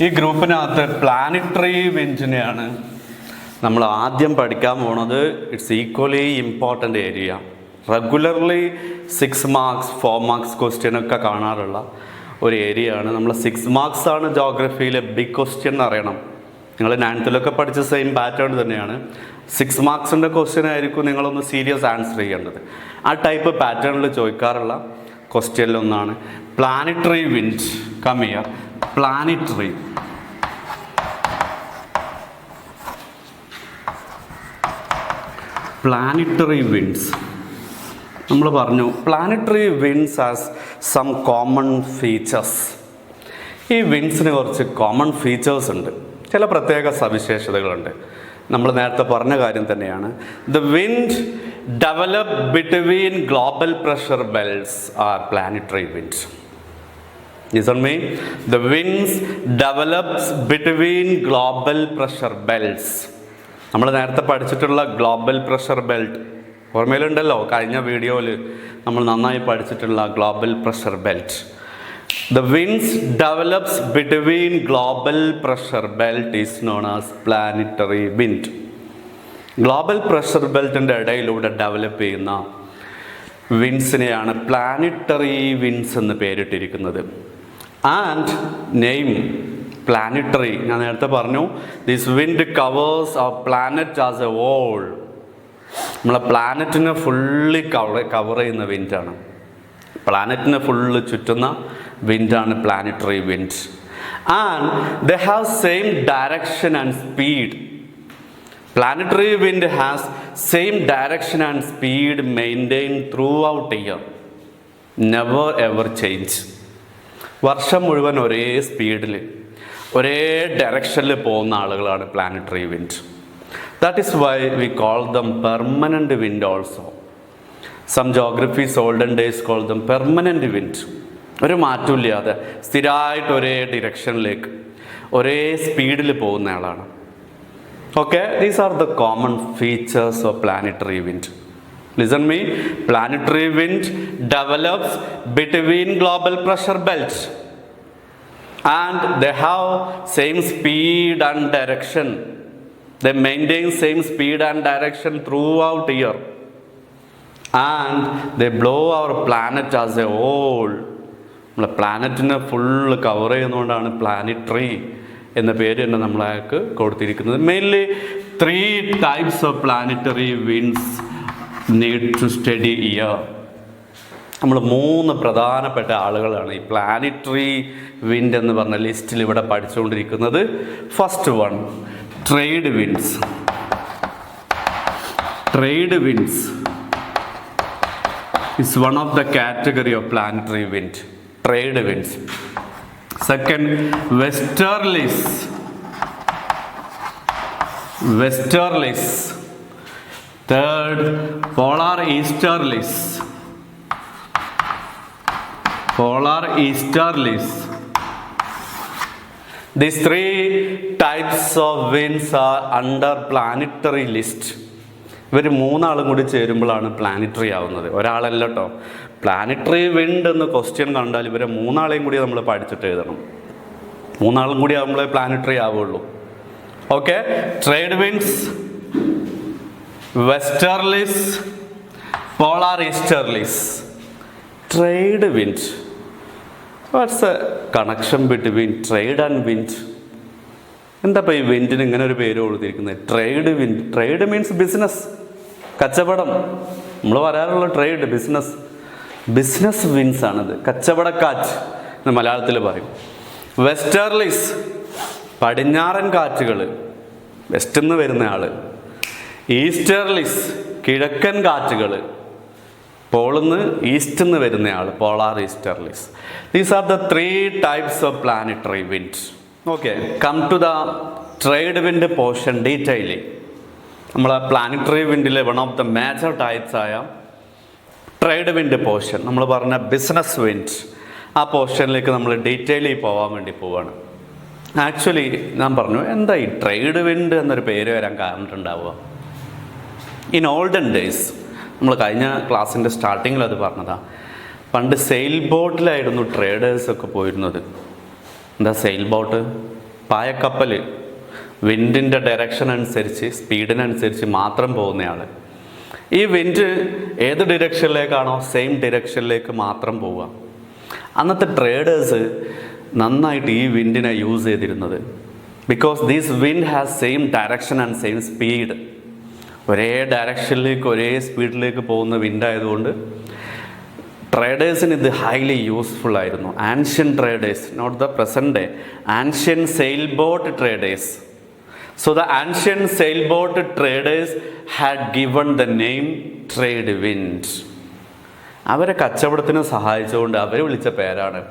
ഈ ഗ്രൂപ്പിനകത്ത് planetary വിൻഡിനെയാണ് നമ്മൾ ആദ്യം പഠിക്കാൻ പോകുന്നത്. It's equally important area. Regularly 6 marks 4 marks ക്വസ്റ്റ്യനൊക്കെ കാണാറുള്ള ഒരു area ആണ്. നമ്മൾ 6 മാർക്സ് ആണ് ജോഗ്രഫിയിലെ ബിഗ് ക്വസ്റ്റ്യൻ എന്ന് അറിയണം. നിങ്ങൾ 9th പഠിച്ച സെയിം പാറ്റേൺ തന്നെയാണ്. 6 മാർക്സിൻ്റെ ക്വസ്റ്റ്യൻ ആയിരിക്കും നിങ്ങളൊന്ന് സീരിയസ് ആൻസർ ചെയ്യേണ്ടത്. ആ ടൈപ്പ് പാറ്റേണിൽ ചോദിക്കാറുള്ള ക്വസ്റ്റ്യനിലൊന്നാണ് planetary wind. Come here. Planetary, planetary winds. നമ്മൾ പറഞ്ഞു planetary winds as some common features. ഈ വിൻഡ്സിന് കുറച്ച് കോമൺ ഫീച്ചേഴ്സ് ഉണ്ട്, ചില പ്രത്യേക സവിശേഷതകളുണ്ട്. നമ്മൾ നേരത്തെ പറഞ്ഞ കാര്യം തന്നെയാണ്. The wind develop between global pressure belts are planetary winds. Listen me. The winds develops between global pressure belts. നമ്മൾ നേരത്തെ പഠിച്ചിട്ടുള്ള ഗ്ലോബൽ പ്രഷർ ബെൽറ്റ് ഓർമ്മയിലുണ്ടല്ലോ, കഴിഞ്ഞ വീഡിയോയിൽ നമ്മൾ നന്നായി പഠിച്ചിട്ടുള്ള global pressure belt. The winds develops between global pressure belt is known as planetary wind. Global pressure ബെൽറ്റിൻ്റെ ഇടയിലൂടെ ഡെവലപ്പ് ചെയ്യുന്ന വിൻഡ്സിനെയാണ് പ്ലാനറ്ററി വിൻഡ്സ് എന്ന് പേരിട്ടിരിക്കുന്നത്. ആൻഡ് നെയിം പ്ലാനറ്ററി, ഞാൻ നേരത്തെ പറഞ്ഞു, this wind covers our planet as a whole. നമ്മളെ പ്ലാനറ്റിനെ fully cover ചെയ്യുന്ന വിൻഡാണ്. പ്ലാനറ്റിനെ ഫുള്ള് ചുറ്റുന്ന വിൻഡാണ് planetary wind. And they have same direction and speed. Planetary wind has same direction and speed maintain throughout year, never ever change. വർഷം മുഴുവൻ ഒരേ സ്പീഡിൽ ഒരേ ഡയറക്ഷനിൽ പോകുന്ന ആളുകളാണ് planetary wind. That is why we call them permanent wind also. Some geographies olden days call them permanent wind. ഒരു മാറ്റമില്ലാതെ സ്ഥിരമായിട്ട് ഒരേ ഡിറക്ഷനിലേക്ക് ഒരേ സ്പീഡിൽ പോകുന്ന ആളാണ്. Okay, these are the common features of planetary wind. Listen me. Planetary wind develops between global pressure belts, and they have same speed and direction. They maintain same speed and direction throughout year, and they blow our planet as a whole. നമ്മളെ പ്ലാനറ്റിനെ full cover ചെയ്യുന്നതുകൊണ്ടാണ് planetary എന്ന പേര് തന്നെ നമ്മളയാൾക്ക് കൊടുത്തിരിക്കുന്നത്. Mainly 3 types of planetary winds need to study here. നമ്മൾ 3 പ്രധാനപ്പെട്ട ആളുകളാണ് ഈ planetary wind എന്ന് പറഞ്ഞ ലിസ്റ്റിൽ ഇവിടെ പഠിച്ചുകൊണ്ടിരിക്കുന്നത്. First one, trade winds. Trade winds is one of the category of planetary wind. Trade winds. Second, westerlies. Westerlies. Third, polar easterlies. Polar easterlies. These 3 types of winds are under planetary list. ഇവർ 3 ആളും കൂടി ചേരുമ്പോഴാണ് planetary ആവുന്നത്, ഒരാളല്ല കേട്ടോ. Planetary wind എന്ന് question കണ്ടാൽ ഇവരെ 3 ആളെയും കൂടി നമ്മൾ പഠിച്ചിട്ട് എഴുതണം. 3 ആളും കൂടി ആകുമ്പോഴേ പ്ലാനറ്ററി ആവുള്ളൂ. Okay, trade winds, westerlies, polar easterlies. Trade wind, what's a connection between trade and wind? എന്താ ഇപ്പോൾ ഈ വിൻഡിന് ഇങ്ങനെ ഒരു പേര് കൊടുത്തിരിക്കുന്നത്? Trade wind. Trade means business, കച്ചവടം. നമ്മൾ പറയാറുള്ള ട്രേഡ്, ബിസിനസ്. ബിസിനസ് വിൻസ് ആണിത്, കച്ചവടക്കാറ്റ് എന്ന് മലയാളത്തിൽ പറയും. വെസ്റ്റർലിസ്, പടിഞ്ഞാറൻ കാറ്റുകൾ, വെസ്റ്റിൽ നിന്ന് വരുന്ന ആൾ. ഈസ്റ്റർലിസ്, കിഴക്കൻ കാറ്റുകൾ, പോളിൽ നിന്ന് ഈസ്റ്റിൽ നിന്ന് വരുന്ന ആൾ, polar easterlies. These are the 3 types of planetary winds. Okay, come to the trade wind portion detailly. നമ്മളെ പ്ലാനറ്ററി വിൻഡിലെ one of the major types ആയ ട്രേഡ് വിൻഡ് പോർഷൻ, നമ്മൾ പറഞ്ഞ ബിസിനസ് വിൻഡ്, ആ പോർഷനിലേക്ക് നമ്മൾ ഡീറ്റെയിലി പോകാൻ വേണ്ടി പോവുകയാണ്. ആക്ച്വലി ഞാൻ പറഞ്ഞു, എന്താ ഈ ട്രേഡ് വിൻഡ് എന്നൊരു പേര് വരാൻ കാരണമുണ്ടാവുക? ഇൻ ഓൾഡൻ ഡേയ്സ്, നമ്മൾ കഴിഞ്ഞ ക്ലാസ്സിൻ്റെ സ്റ്റാർട്ടിങ്ങിൽ അത് പറഞ്ഞതാണ്, പണ്ട് സെയിൽ ബോട്ടിലായിരുന്നു ട്രേഡേഴ്സൊക്കെ പോയിരുന്നത്. എന്താ സെയിൽ ബോട്ട്? പായക്കപ്പൽ. വിൻഡിൻ്റെ ഡയറക്ഷൻ അനുസരിച്ച്, സ്പീഡിനനുസരിച്ച് മാത്രം പോകുന്നയാൾ. ഈ വിൻഡ് ഏത് ഡിറക്ഷനിലേക്കാണോ സെയിം ഡിറക്ഷനിലേക്ക് മാത്രം പോവുക. അന്നത്തെ ട്രേഡേഴ്സ് നന്നായിട്ട് ഈ വിൻഡിനെ യൂസ് ചെയ്തിരുന്നത്. Because these wind has same direction and same speed. ഒരേ ഡയറക്ഷനിലേക്ക് ഒരേ സ്പീഡിലേക്ക് പോകുന്ന വിൻഡായതുകൊണ്ട് ട്രേഡേഴ്സിന് ഇത് ഹൈലി യൂസ്ഫുൾ ആയിരുന്നു. Ancient traders, not the present day, ancient sail boat traders. So the ancient sail boat traders had given the name trade wind. അവരെ കച്ചവടത്തിന് സഹായിച്ചുകൊണ്ട് അവർ വിളിച്ച പേരാണ്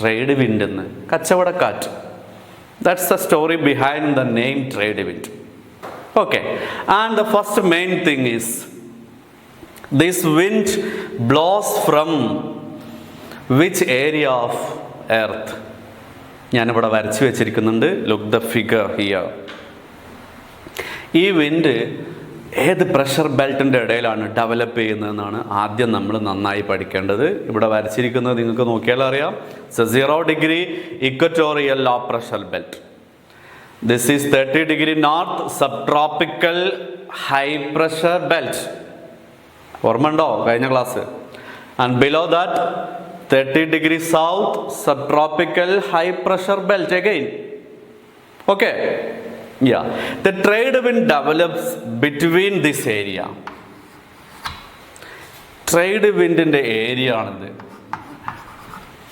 ട്രേഡ് വിൻഡ് എന്ന്, കച്ചവടക്കാറ്റ്. That's the story behind the name trade wind. Okay, and the first main thing is this wind blows from which area of earth? ഞാനിവിടെ വരച്ച് വെച്ചിരിക്കുന്നുണ്ട്. Look the figure here. ഈ വിൻഡ് ഏത് പ്രഷർ ബെൽറ്റിൻ്റെ ഇടയിലാണ് develop ചെയ്യുന്നതെന്നാണ് ആദ്യം നമ്മൾ നന്നായി പഠിക്കേണ്ടത്. ഇവിടെ വരച്ചിരിക്കുന്നത് നിങ്ങൾക്ക് നോക്കിയാൽ അറിയാം. 0 degree equatorial low pressure belt. This is 30 degree north subtropical high pressure belt. ഓർമ്മ ഉണ്ടോ കഴിഞ്ഞ class? And below that 30 degree south subtropical high pressure belt again. Okay, yeah, the trade wind develops between this area. Trade വിൻഡിൻ്റെ area ആണിത്.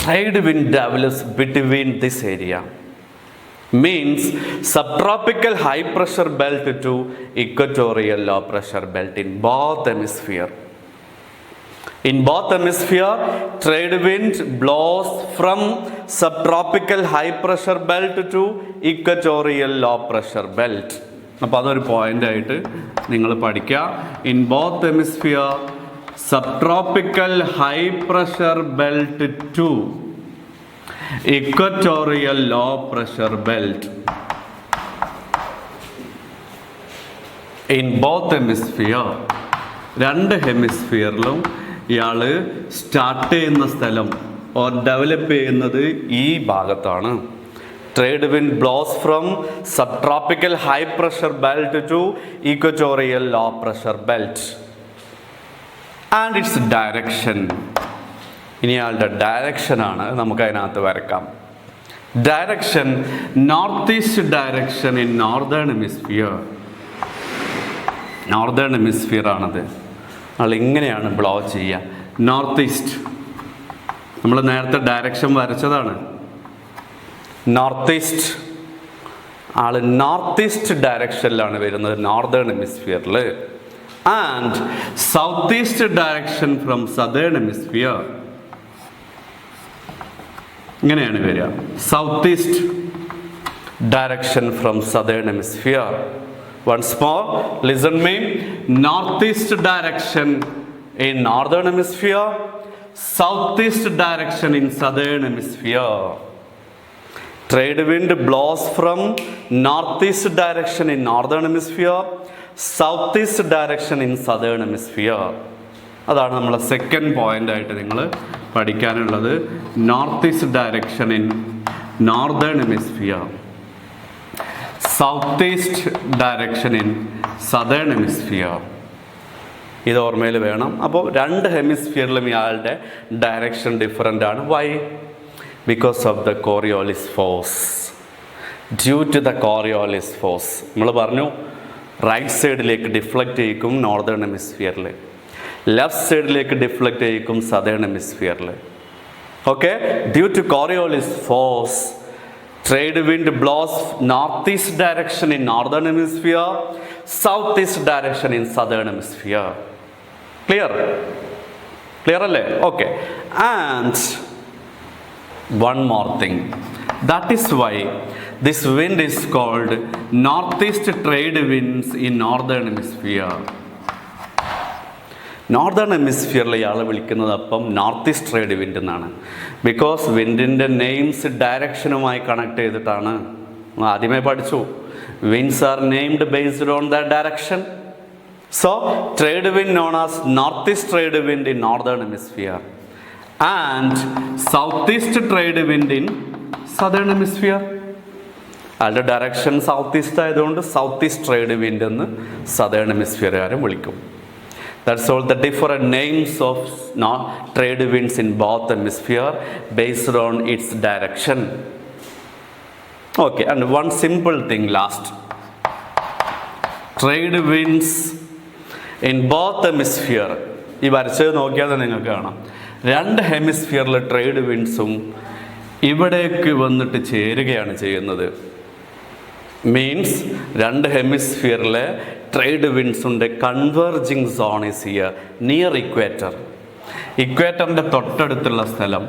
Trade wind develops between this area means subtropical high pressure belt to equatorial low pressure belt in both hemisphere. In both hemisphere, trade wind blows from subtropical high pressure belt to equatorial low pressure belt. അപ്പോൾ അതൊരു point ആയിട്ട് നിങ്ങൾ പഠിക്കുക. In both hemisphere subtropical high pressure belt to equatorial low pressure belt. In both hemisphere രണ്ട് ഹെമിസ്ഫിയറിലും ഇയാൾ start ചെയ്യുന്ന സ്ഥലം or develop ചെയ്യുന്നത് ഈ ഭാഗത്താണ്. Trade wind blows from subtropical high pressure belt to equatorial low pressure belt and its direction. ഇനി അയാളുടെ ഡയറക്ഷനാണ് നമുക്ക് അതിനകത്ത് വരക്കാം. Direction north east direction in northern hemisphere. Northern hemisphere ആണത്. ആൾ ഇങ്ങനെയാണ് ബ്ലോ ചെയ്യുക. നോർത്ത് ഈസ്റ്റ് നമ്മൾ നേരത്തെ ഡയറക്ഷൻ വരച്ചതാണ്. നോർത്ത് ഈസ്റ്റ് ആൾ നോർത്ത് ഈസ്റ്റ് ഡയറക്ഷനിലാണ് വരുന്നത് നോർത്തേൺ ഹെമിസ്ഫിയറിൽ. And south east direction from southern hemisphere. ഇങ്ങനെയാണ് വരിക. South east direction from southern hemisphere. Once more, listen me. Northeast direction in northern hemisphere, southeast direction in southern hemisphere. Trade wind blows from northeast direction in northern hemisphere, southeast direction in southern hemisphere. അതാണ് നമ്മളെ second point ആയിട്ട് നിങ്ങൾ പഠിക്കാനുള്ളത്. North east direction in northern hemisphere, south east direction in southern hemisphere. ഇത് ഓർമ്മയിൽ വേണം. അപ്പോൾ രണ്ട് ഹെമിസ്ഫിയറിലും ഇയാളുടെ ഡയറക്ഷൻ ഡിഫറൻ്റ് ആണ്. Why? Because of the Coriolis force. Due to the Coriolis force നമ്മൾ പറഞ്ഞു റൈറ്റ് സൈഡിലേക്ക് ഡിഫ്ലക്റ്റ് ചെയ്യിക്കും നോർത്തേൺ ഹെമിസ്ഫിയറിൽ, ലെഫ്റ്റ് സൈഡിലേക്ക് ഡിഫ്ലക്റ്റ് ചെയ്യിക്കും സദേൺ ഹെമിസ്ഫിയറിൽ. Okay, due to Coriolis force trade wind blows northeast direction in northern hemisphere, southeast direction in southern hemisphere. Clear? Clear alle? Okay. And one more thing. That is why this wind is called northeast trade winds in northern hemisphere. Northern ഹെമിസ്ഫിയറിൽ ഇയാൾ വിളിക്കുന്നത് അപ്പം north east trade wind എന്നാണ്. Because വിൻഡിൻ്റെ names ഡയറക്ഷനുമായി connect ചെയ്തിട്ടാണ്. ആദ്യമേ പഠിച്ചു, winds are named based on the direction. So trade wind known as north east trade wind in northern hemisphere and south east trade wind in southern hemisphere. അതിൻ്റെ direction south east ആയതുകൊണ്ട് south east trade wind എന്ന് southern ഹെമിസ്ഫിയറുകാരും വിളിക്കും. That's all the different names of trade winds in both hemisphere based on its direction. Okay, and one simple thing last. Trade winds in both hemisphere. ഈ വരച്ചത് നോക്കിയാൽ നിങ്ങൾക്ക് കാണാം, രണ്ട് ഹെമിസ്ഫിയറിലെ ട്രേഡ് വിൻഡ്സും ഇവിടേക്ക് വന്നിട്ട് ചേരുകയാണ് ചെയ്യുന്നത്. മീൻസ് രണ്ട് ഹെമിസ്ഫിയറിലെ ട്രേഡ് വിൻഡ്സിൻ്റെ converging zone is here near equator. ഇക്വേറ്ററിൻ്റെ തൊട്ടടുത്തുള്ള സ്ഥലം.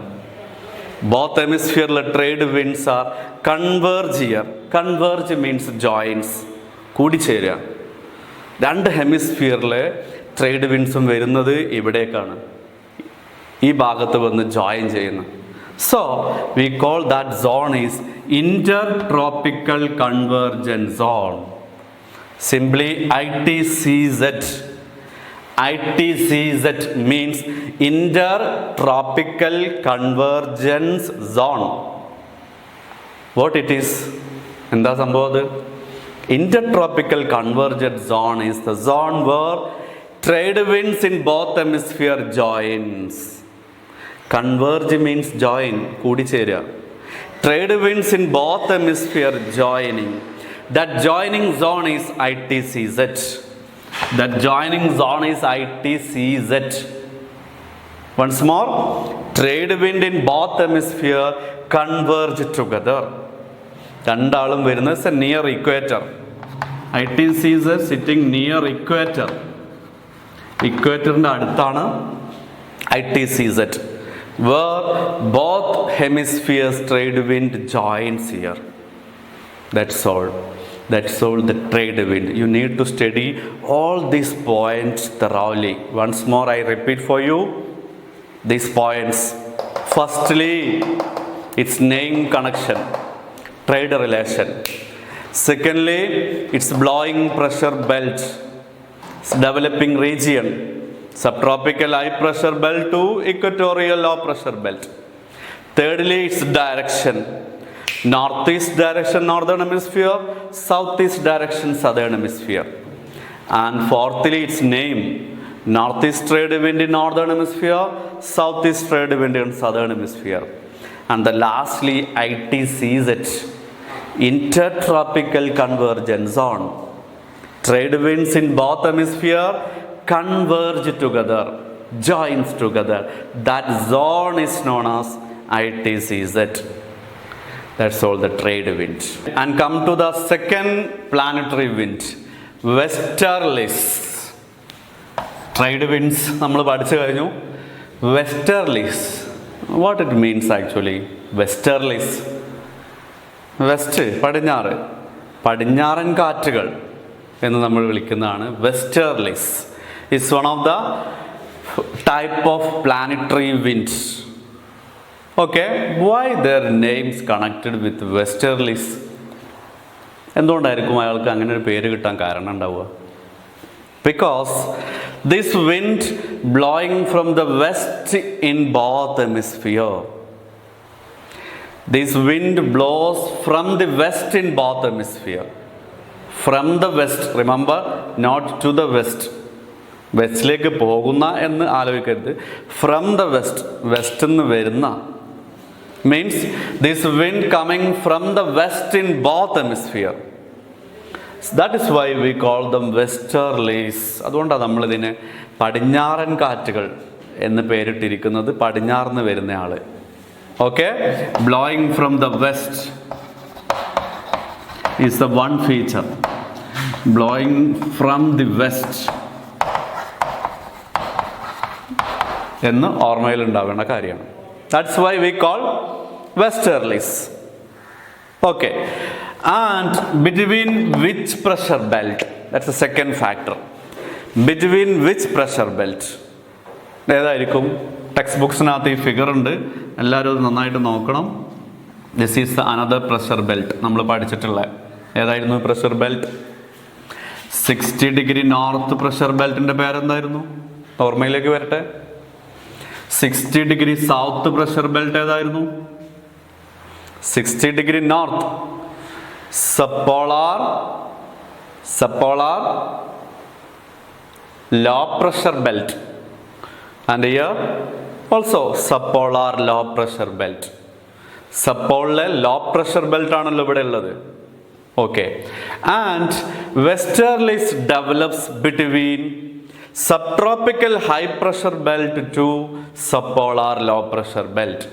ബോത്ത് ഹെമിസ്ഫിയറിലെ trade winds are converge here. Converge means joins, കൂടിച്ചേരുക. രണ്ട് ഹെമിസ്ഫിയറിലെ ട്രേഡ് വിൻഡ്സും വരുന്നത് ഇവിടേക്കാണ്, ഈ ഭാഗത്ത് വന്ന് ജോയിൻ ചെയ്യുന്നു. So we call that zone is intertropical convergence zone. Simply ITCZ. ITCZ means intertropical convergence zone. What it is? എന്താ സംഭവം അത്? Intertropical convergence zone is the zone where trade winds in both hemisphere joins. Converge means join, കൂടിച്ചേരുക. Trade winds in both hemisphere joining. That joining zone is ITCZ. That joining zone is ITCZ. Once more, trade wind in both hemisphere converge together. രണ്ടാളും വരുന്നത് near equator. ITCZ sitting near equator. ഇക്വേറ്ററിൻ്റെ അടുത്താണ് ITCZ. Where both hemispheres trade wind joins here. That's all. That's all the trade wind. You need to study all these points thoroughly. Once more I repeat for you these points. Firstly, its name connection, trade relation. Secondly, its blowing pressure belt, developing region. subtropical high pressure belt to equatorial low pressure belt. Thirdly, its direction. Northeast direction, northern hemisphere. Southeast direction, southern hemisphere. And fourthly, its name. Northeast trade wind in northern hemisphere. Southeast trade wind in southern hemisphere. And the lastly, ITCZ, intertropical convergence zone. Trade winds in both hemisphere converge together, joins together. That zone is known as ITCZ. That's all the trade wind. And come to the second planetary wind, westerlies. Trade winds നമ്മൾ പഠിച്ചു കഴിഞ്ഞു. Westerlies, what it means actually? Westerlies, west പടിഞ്ഞാറ്, പടിഞ്ഞാറൻ കാറ്റുകൾ എന്ന് നമ്മൾ വിളിക്കുന്നതാണ് westerlies. It's one of the type of planetary winds. Okay, why their names connected with westerlies? എന്തുകൊണ്ടായിരിക്കും അയാൾക്ക് അങ്ങനെ ഒരു പേര് കിട്ടാൻ കാരണം ഉണ്ടാവുക? Because this wind blowing from the west in both hemisphere. This wind blows from the west in both hemisphere. From the west, remember, not to the west. വെസ്റ്റിലേക്ക് പോകുന്ന എന്ന് ആലോചിക്കരുത്. ഫ്രം ദ വെസ്റ്റ്, വെസ്റ്റ് നിന്ന് വരുന്ന means this wind coming from the west in both hemisphere. That is why we call them westerlies. അതുകൊണ്ടാണ് നമ്മളിതിന് പടിഞ്ഞാറൻ കാറ്റുകൾ എന്ന് പേരിട്ടിരിക്കുന്നത്. പടിഞ്ഞാറിന്ന് വരുന്ന ആള്. Okay, blowing from the west is the one feature. Blowing from the west എന്ന് ഓർമ്മയിൽ ഉണ്ടാവേണ്ട കാര്യമാണ്. That's why we call westerlies. Okay, and between which pressure belt? That's the second factor. Between which pressure belt? ഏതായിരിക്കും? Text ബുക്സിനകത്ത് ഈ figure ഉണ്ട്, എല്ലാവരും അത് നന്നായിട്ട് നോക്കണം. This is another pressure belt. നമ്മൾ പഠിച്ചിട്ടുള്ള ഏതായിരുന്നു pressure belt? 60 degree north pressure ബെൽറ്റിൻ്റെ പേരെന്തായിരുന്നു? ഓർമ്മയിലേക്ക് വരട്ടെ. 60 ഡിഗ്രി സൗത്ത് പ്രഷർ ബെൽറ്റ് ഏതായിരുന്നു? 60 degree north subpolar low pressure belt. And here also subpolar low pressure belt. സപ്പോളിലെ ലോ പ്രഷർ ബെൽറ്റ് ആണല്ലോ ഇവിടെ ഉള്ളത്. Okay, and westerlies develops between subtropical high pressure belt to subpolar low pressure belt.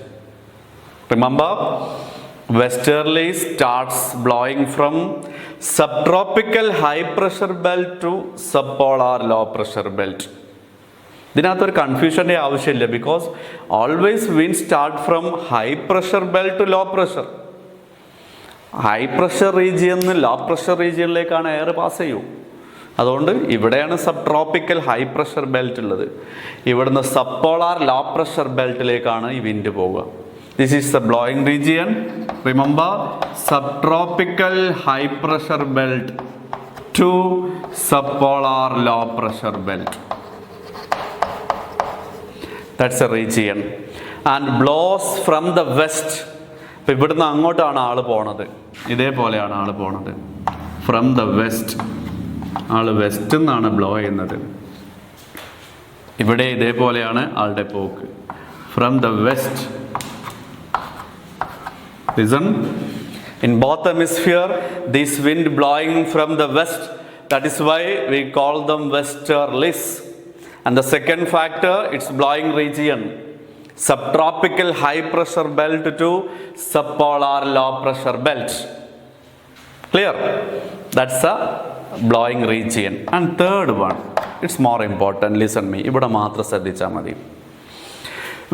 Remember, westerlies starts blowing from subtropical high pressure belt to subpolar low pressure belt. ഇതിനകത്തൊരു കൺഫ്യൂഷൻ്റെ ആവശ്യമില്ല. Because always wind start from high pressure belt to low pressure. High pressure റീജിയന്ന് low pressure റീജിയനിലേക്കാണ് air pass ചെയ്യൂ. അതുകൊണ്ട് ഇവിടെയാണ് subtropical high pressure belt ഉള്ളത്. ഇവിടുന്ന് സബ്പോളാർ ലോ പ്രഷർ ബെൽറ്റിലേക്കാണ് ഈ വിൻഡ് പോവുക. This is the blowing region. Remember, subtropical high pressure belt to subpolar low pressure belt. That's a region. And blows from the west. ഇപ്പോൾ ഇവിടുന്ന് അങ്ങോട്ടാണ് ആള് പോണത്. ഇതേപോലെയാണ് ആള് പോണത്. ഫ്രം ദ വെസ്റ്റ്, ആള് വെസ്റ്റ് നിന്നാണ് ബ്ലോ ചെയ്യുന്നത്. ഇവിടെ ഇതേപോലെയാണ് ആളുടെ പോക്ക്. From the west. Listen, in both hemisphere this wind blowing from the west, that is why we call them westerlies. And the second factor, its blowing region, subtropical high pressure belt to subpolar low pressure belt. Clear? That's the blowing region. And third one, it's more important. Listen me. ഇവിടെ മാത്രം ശ്രദ്ധിച്ചാൽ മതി.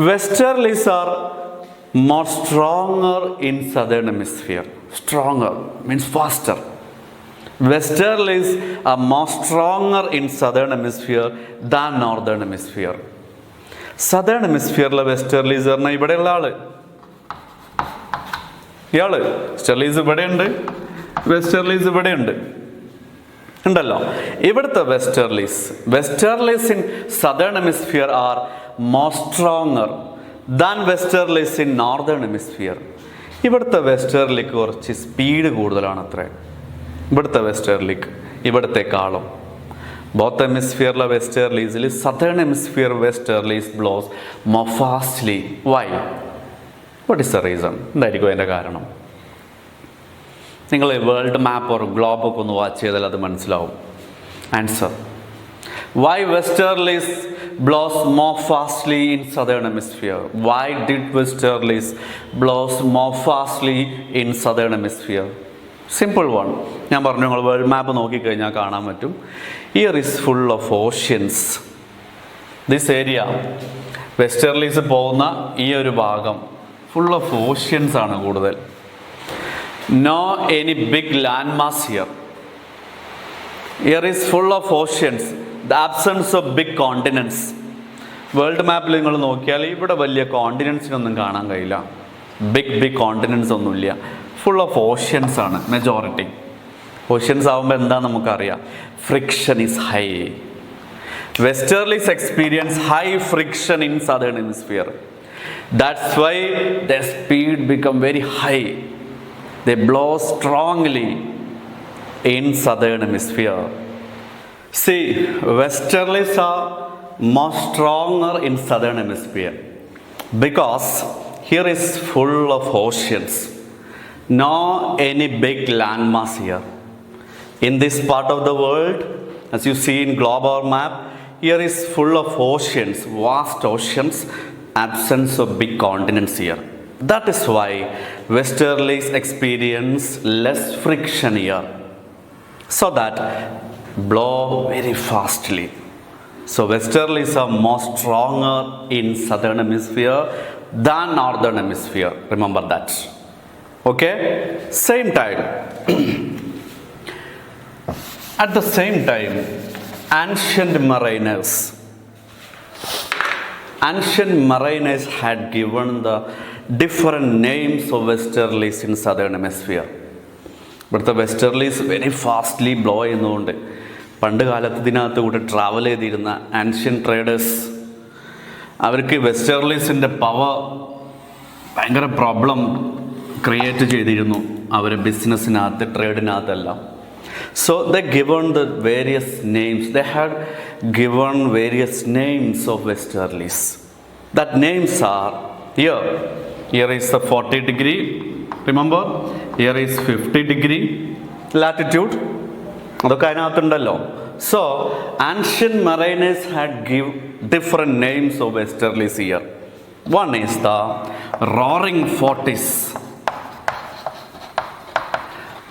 Westerlies are more stronger in southern hemisphere. Stronger means faster. Westerlies are more stronger in southern hemisphere than northern hemisphere. Southern hemisphere westerlies പറഞ്ഞാൽ ഇവിടെയുള്ള ആള്, ഇയാള് westerlies ഇവിടെയുണ്ട്, westerlies ഇവിടെയുണ്ട്. ഉണ്ടല്ലോ. ഇവിടുത്തെ westerlies in southern hemisphere are more stronger than westerlies in northern hemisphere. ഇവിടുത്തെ വെസ്റ്റേർലിക്ക് കുറച്ച് സ്പീഡ് കൂടുതലാണ് അത്രേ. ഇവിടുത്തെ വെസ്റ്റേർലിക്ക് ഇവിടത്തെക്കാളും. ബോത്ത് ഹെമിസ്ഫിയറിലെ വെസ്റ്റേർലീസിൽ southern hemisphere westerlies blows more fastly. Why? What is the reason? എന്തായിരിക്കും അതിൻ്റെ കാരണം? നിങ്ങൾ വേൾഡ് മാപ്പ് ഓർ ഗ്ലോബൊക്കെ ഒന്ന് വാച്ച് ചെയ്താൽ അത് മനസ്സിലാവും. Answer: why westerlies blows more fastly in southern hemisphere? Why did westerlies blows more fastly in southern hemisphere? Simple one. ഞാൻ പറഞ്ഞു, നിങ്ങൾ വേൾഡ് മാപ്പ് നോക്കിക്കഴിഞ്ഞാൽ കാണാൻ പറ്റും. Here is full of oceans. This area westerlies പോകുന്ന ഈ ഒരു ഭാഗം ഫുൾ ഓഫ് ഓഷ്യൻസ് ആണ് കൂടുതൽ. No any big land mass here. Here is full of oceans. The absence of big continents. World മാപ്പിൽ നിങ്ങൾ നോക്കിയാൽ ഇവിടെ വലിയ കോണ്ടിനെൻറ്റ്സിനൊന്നും കാണാൻ കഴിയില്ല. ബിഗ് കോണ്ടിനെൻറ്റ്സ് ഒന്നുമില്ല. ഫുൾ ഓഫ് ഓഷ്യൻസ് ആണ് മെജോറിറ്റി. ഓഷ്യൻസ് ആകുമ്പോൾ എന്താ നമുക്കറിയാം, friction is high. വെസ്റ്റേർലീസ് experience high friction in southern hemisphere. That's why the speed become very high. They blow strongly in southern hemisphere. See, westerlies are more stronger in southern hemisphere because here is full of oceans. No any big landmass here. In this part of the world, as you see in global map, here is full of oceans, vast oceans, absence of big continents here. That is why westerlies experience less friction here, so that blow very fastly. So westerlies are more stronger in southern hemisphere than northern hemisphere. Remember that. Okay? Same time. At the same time, ancient mariners had given the different names of westerlies in southern hemisphere. ഇവിടുത്തെ വെസ്റ്റേർലീസ് very fastly blow ചെയ്യുന്നതുകൊണ്ട് പണ്ട് കാലത്ത് ഇതിനകത്ത് കൂടെ travel ചെയ്തിരുന്ന ancient traders അവർക്ക് വെസ്റ്റേർലീസിൻ്റെ power ഭയങ്കര പ്രോബ്ലം ക്രിയേറ്റ് ചെയ്തിരുന്നു അവർ ബിസിനസ്സിനകത്ത്, ട്രേഡിനകത്തെല്ലാം. So the given the various names. The had given various names of westerlies. That names are here is the 40 degree. Remember, here is 50 degree latitude. അതൊക്കെ അതിനകത്തുണ്ടല്ലോ. So, ancient mariners had give different names of westerlies here. One is the roaring 40s.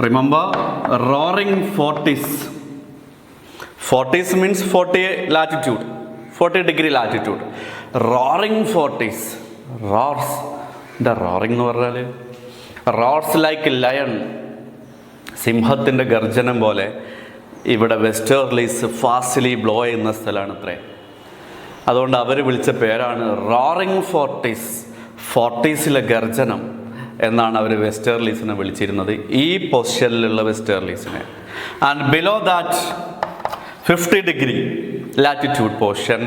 Remember, roaring 40s. 40s means 40 latitude, 40 degree latitude. Roaring 40s. Roars. The roaring എന്ന് പറഞ്ഞാൽ റോർസ് like lion, സിംഹത്തിൻ്റെ ഗർജനം പോലെ ഇവിടെ വെസ്റ്റേർലീസ് fastly blow ചെയ്യുന്ന സ്ഥലമാണ് അത്രേ. അതുകൊണ്ട് അവർ വിളിച്ച പേരാണ് റോറിംഗ് 40s ഗർജനം എന്നാണ് അവർ വെസ്റ്റേർലീസിനെ വിളിച്ചിരുന്നത്, ഈ പൊസിഷനിലുള്ള വെസ്റ്റേർലീസിനെ. And below that 50 degree latitude portion,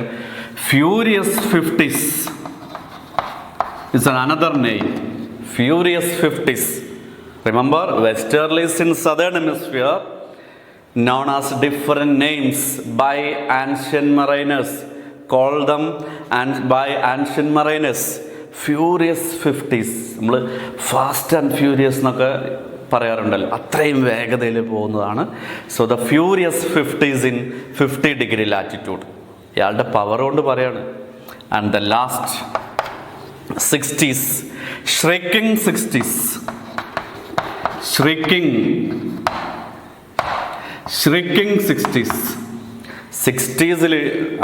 furious 50s is another name. Furious 50s. Remember, westerlies in southern hemisphere known as different names by ancient mariners. Call them and by ancient mariners furious 50s. നമ്മൾ fast and furious എന്നൊക്കെ പറയാറുണ്ടല്ലോ, അത്രയും വേഗതയിൽ പോകുന്നതാണ്. So the furious 50s in 50 degree latitude. ഇയാളുടെ power കൊണ്ട് പറയാണ്. And the last 60s, shrieking 60s. Shrieking 60s. 60s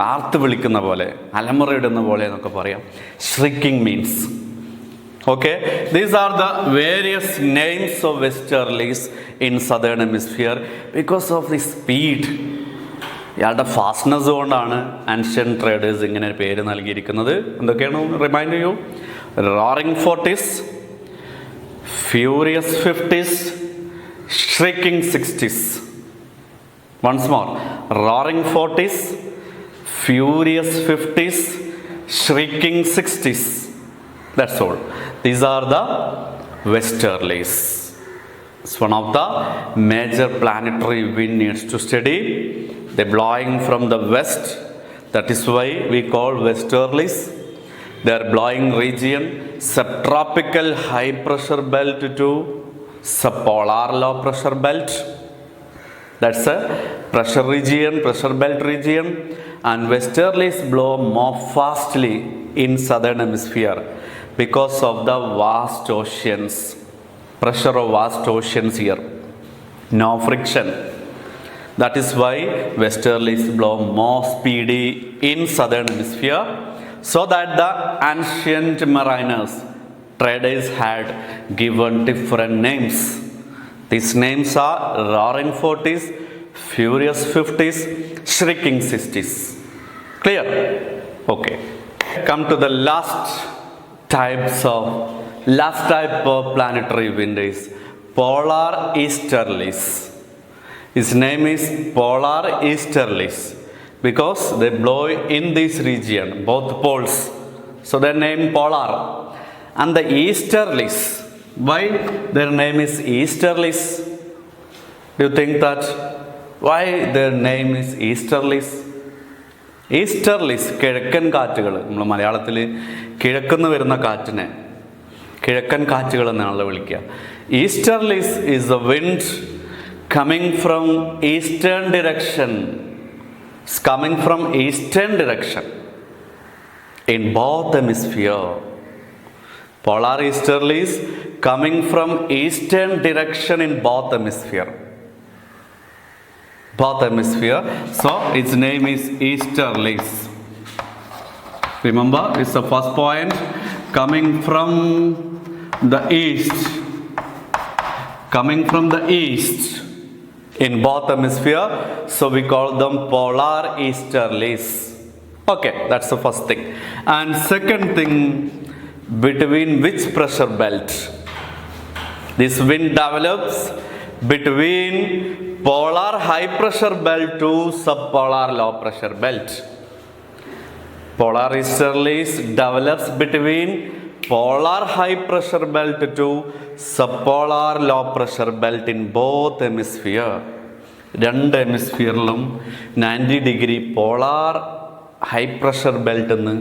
ആർത്ത് വിളിക്കുന്ന പോലെ, അലമുറയിടുന്ന പോലെ എന്നൊക്കെ പറയാം. Shrieking means. Okay, these are the various names of westerlies in southern hemisphere because of the speed. ഇയാളുടെ ഫാസ്റ്റ്നെസ് കൊണ്ടാണ് ആൻഷ്യൻ ട്രേഡേഴ്സ് ഇങ്ങനെ പേര് നൽകിയിരിക്കുന്നത്. എന്തൊക്കെയാണ് റിമൈൻഡ് ചെയ്യൂ? Roaring 40s, furious 50s, shrieking 60s. Once more, roaring 40s, furious 50s, shrieking 60s. That's all. These are the westerlies. It's one of the major planetary wind needs to study. They're blowing from the west. That is why we call westerlies. They are blowing region subtropical high pressure belt to subpolar low pressure belt. That's a pressure region, pressure belt region, and westerlies blow more fastly in southern hemisphere because of the vast oceans, pressure of vast oceans here. No friction. That is why westerlies blow more speedy in southern hemisphere, so that the ancient mariners, traders had given different names. These names are roaring 40s, furious 50s, shrieking 60s. Clear? Okay. Come to the last type of planetary wind is polar easterlies. His name is polar easterlies because they blow in this region, both poles. So their name polar. And the easterlies, why their name is easterlies? Do you think that? Why their name is easterlies? ഈസ്റ്റർലിസ് കിഴക്കൻ കാറ്റുകൾ, നമ്മൾ മലയാളത്തിൽ കിഴക്കുന്ന് വരുന്ന കാറ്റിനെ കിഴക്കൻ കാറ്റുകൾ എന്നാണല്ലോ വിളിക്കുക. Easterlies is the wind coming from eastern direction. It's coming from eastern direction in both hemisphere. Polar easterlies coming from eastern direction in both hemisphere. Both hemisphere. So its name is easterlies. Remember, it's the first point, coming from the east. Coming from the east in both hemisphere, so we call them polar easterlies. Okay, that's the first thing. And second thing, between which pressure belt? This wind develops between polar high pressure belt to subpolar low pressure belt. Polar easterlies develops between polar high pressure belt to subpolar low pressure belt in both hemisphere. രണ്ട് ഹെമിസ്ഫിയറിലും 90 degree polar high pressure ബെൽറ്റിൽ നിന്ന്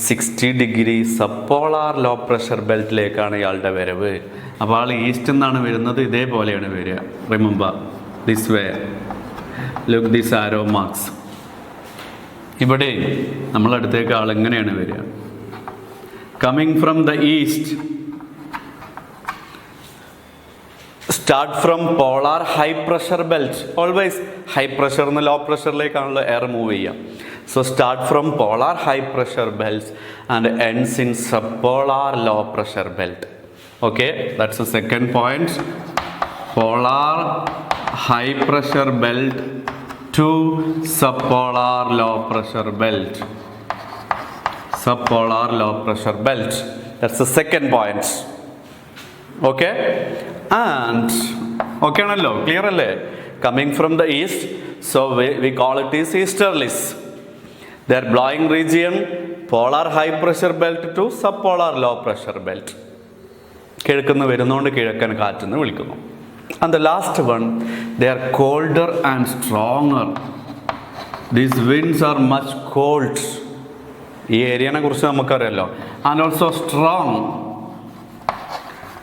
60 degree സബ്പോളാർ low pressure ബെൽറ്റിലേക്കാണ് ഇയാളുടെ വരവ്. അപ്പോൾ ആൾ east നിന്നാണ് വരുന്നത്, ഇതേപോലെയാണ് വരിക. Remember this way, look this arrow marks. ഇവിടെ നമ്മളടുത്തേക്ക് ആൾ എങ്ങനെയാണ് വരിക? Coming from the east, start from polar high pressure belt. Always high pressure and low pressure lekkanallo air move cheyyam. So start from polar high pressure belt and ends in subpolar low pressure belt. Okay, that's the second point. Polar high pressure belt to subpolar low pressure belt. Subpolar low pressure belt. That's the second point. Okay? And okay anallo, clear alle? Coming from the east, so we call it is easterlies. Their blowing region polar high pressure belt to subpolar low pressure belt. കിഴക്കുന്ന് വരുന്നതുകൊണ്ട് കിഴക്കൻ കാറ്റെന്ന് വിളിക്കുന്നു. And the last one, they are colder and stronger. These winds are much cold. ഈ ഏരിയനെ കുറിച്ച് നമുക്കറിയാലോ. And also strong.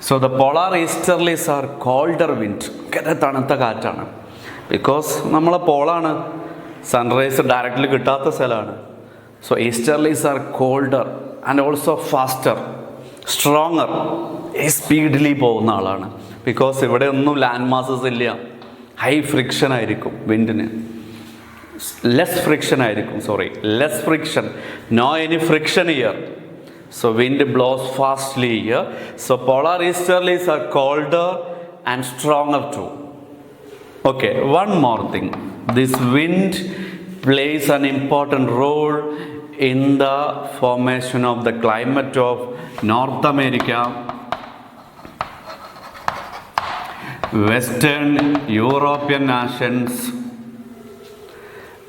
So the polar easterlies are colder wind. വളരെ തണുത്ത കാറ്റാണ്. ബിക്കോസ് നമ്മളെ പോളാണ്, സൺറൈസ് ഡയറക്റ്റ്ലി കിട്ടാത്ത സ്ഥലമാണ്. So easterlies are colder and also faster, stronger. ഈ സ്പീഡിലി പോകുന്ന ആളാണ്. ബിക്കോസ് ഇവിടെ ഒന്നും ലാൻഡ് മാസസ് ഇല്ല. ഹൈ ഫ്രിക്ഷൻ ആയിരിക്കും വിൻഡിന്. ലെസ് ഫ്രിക്ഷൻ ആയിരിക്കും, less friction, no any friction here. So wind blows fastly here. So polar easterlies are colder and stronger too. Okay, one more thing. This wind plays an important role in the formation of the climate of North America, Western European nations,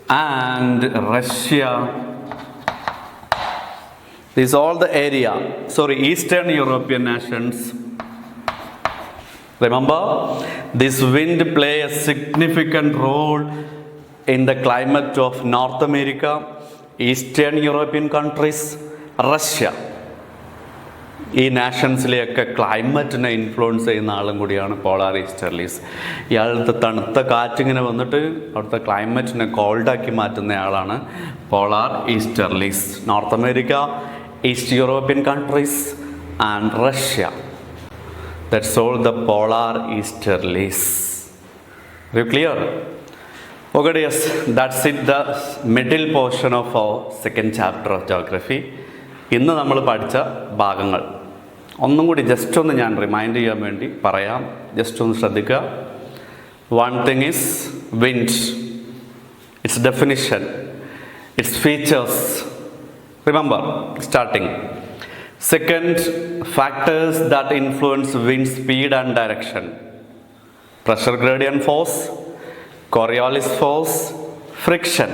and Russia. This is all the area, Eastern European nations. Remember, this wind play a significant role in the climate of North America, Eastern European countries, Russia. ഈ നാഷൻസിലെയൊക്കെ ക്ലൈമറ്റിനെ influence ചെയ്യുന്ന ആളും കൂടിയാണ് polar easterlies. ഇയാളുടെ തണുത്ത കാറ്റിങ്ങനെ വന്നിട്ട് അവിടുത്തെ ക്ലൈമറ്റിനെ കോൾഡാക്കി മാറ്റുന്ന ആളാണ് polar easterlies. North America, east European countries and Russia. That's all the polar easterlies. Are you clear? Okay, yes, that's it, the middle portion of our second chapter of geography. ഇന്ന് നമ്മൾ പഠിച്ച ഭാഗങ്ങൾ ഒന്നും കൂടി ജസ്റ്റ് ഒന്ന് ഞാൻ remind ചെയ്യാൻ വേണ്ടി പറയാം. ജസ്റ്റ് ഒന്ന് ശ്രദ്ധിക്കുക. One thing is wind, it's definition, it's features. Remember starting. Second, factors that influence wind speed and direction: pressure gradient force, Coriolis force, friction.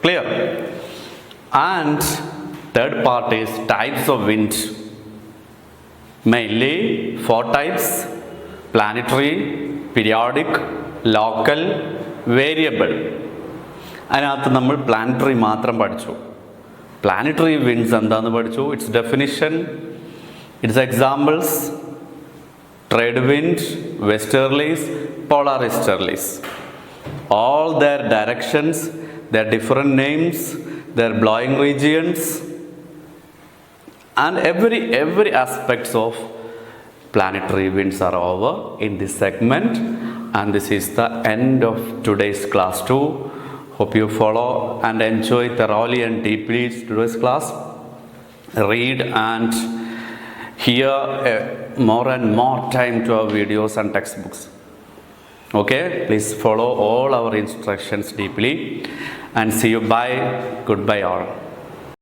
Clear? And third part is types of wind. Mainly 4 types: planetary, periodic, local, variable. അതിനകത്ത് നമ്മൾ planetary മാത്രം പഠിച്ചു. Planetary winds എന്താണെന്ന് പഠിച്ചു, its definition, its examples: trade wind, westerlies, polar easterlies. All their directions, their different names, their blowing regions, and every aspects of planetary winds are over in this segment. And this is the end of today's class 2. Hope you follow and enjoy thoroughly and deeply today's class. Read and hear more and more time to our videos and textbooks. Okay, please follow all our instructions deeply and see you. Bye. Goodbye all.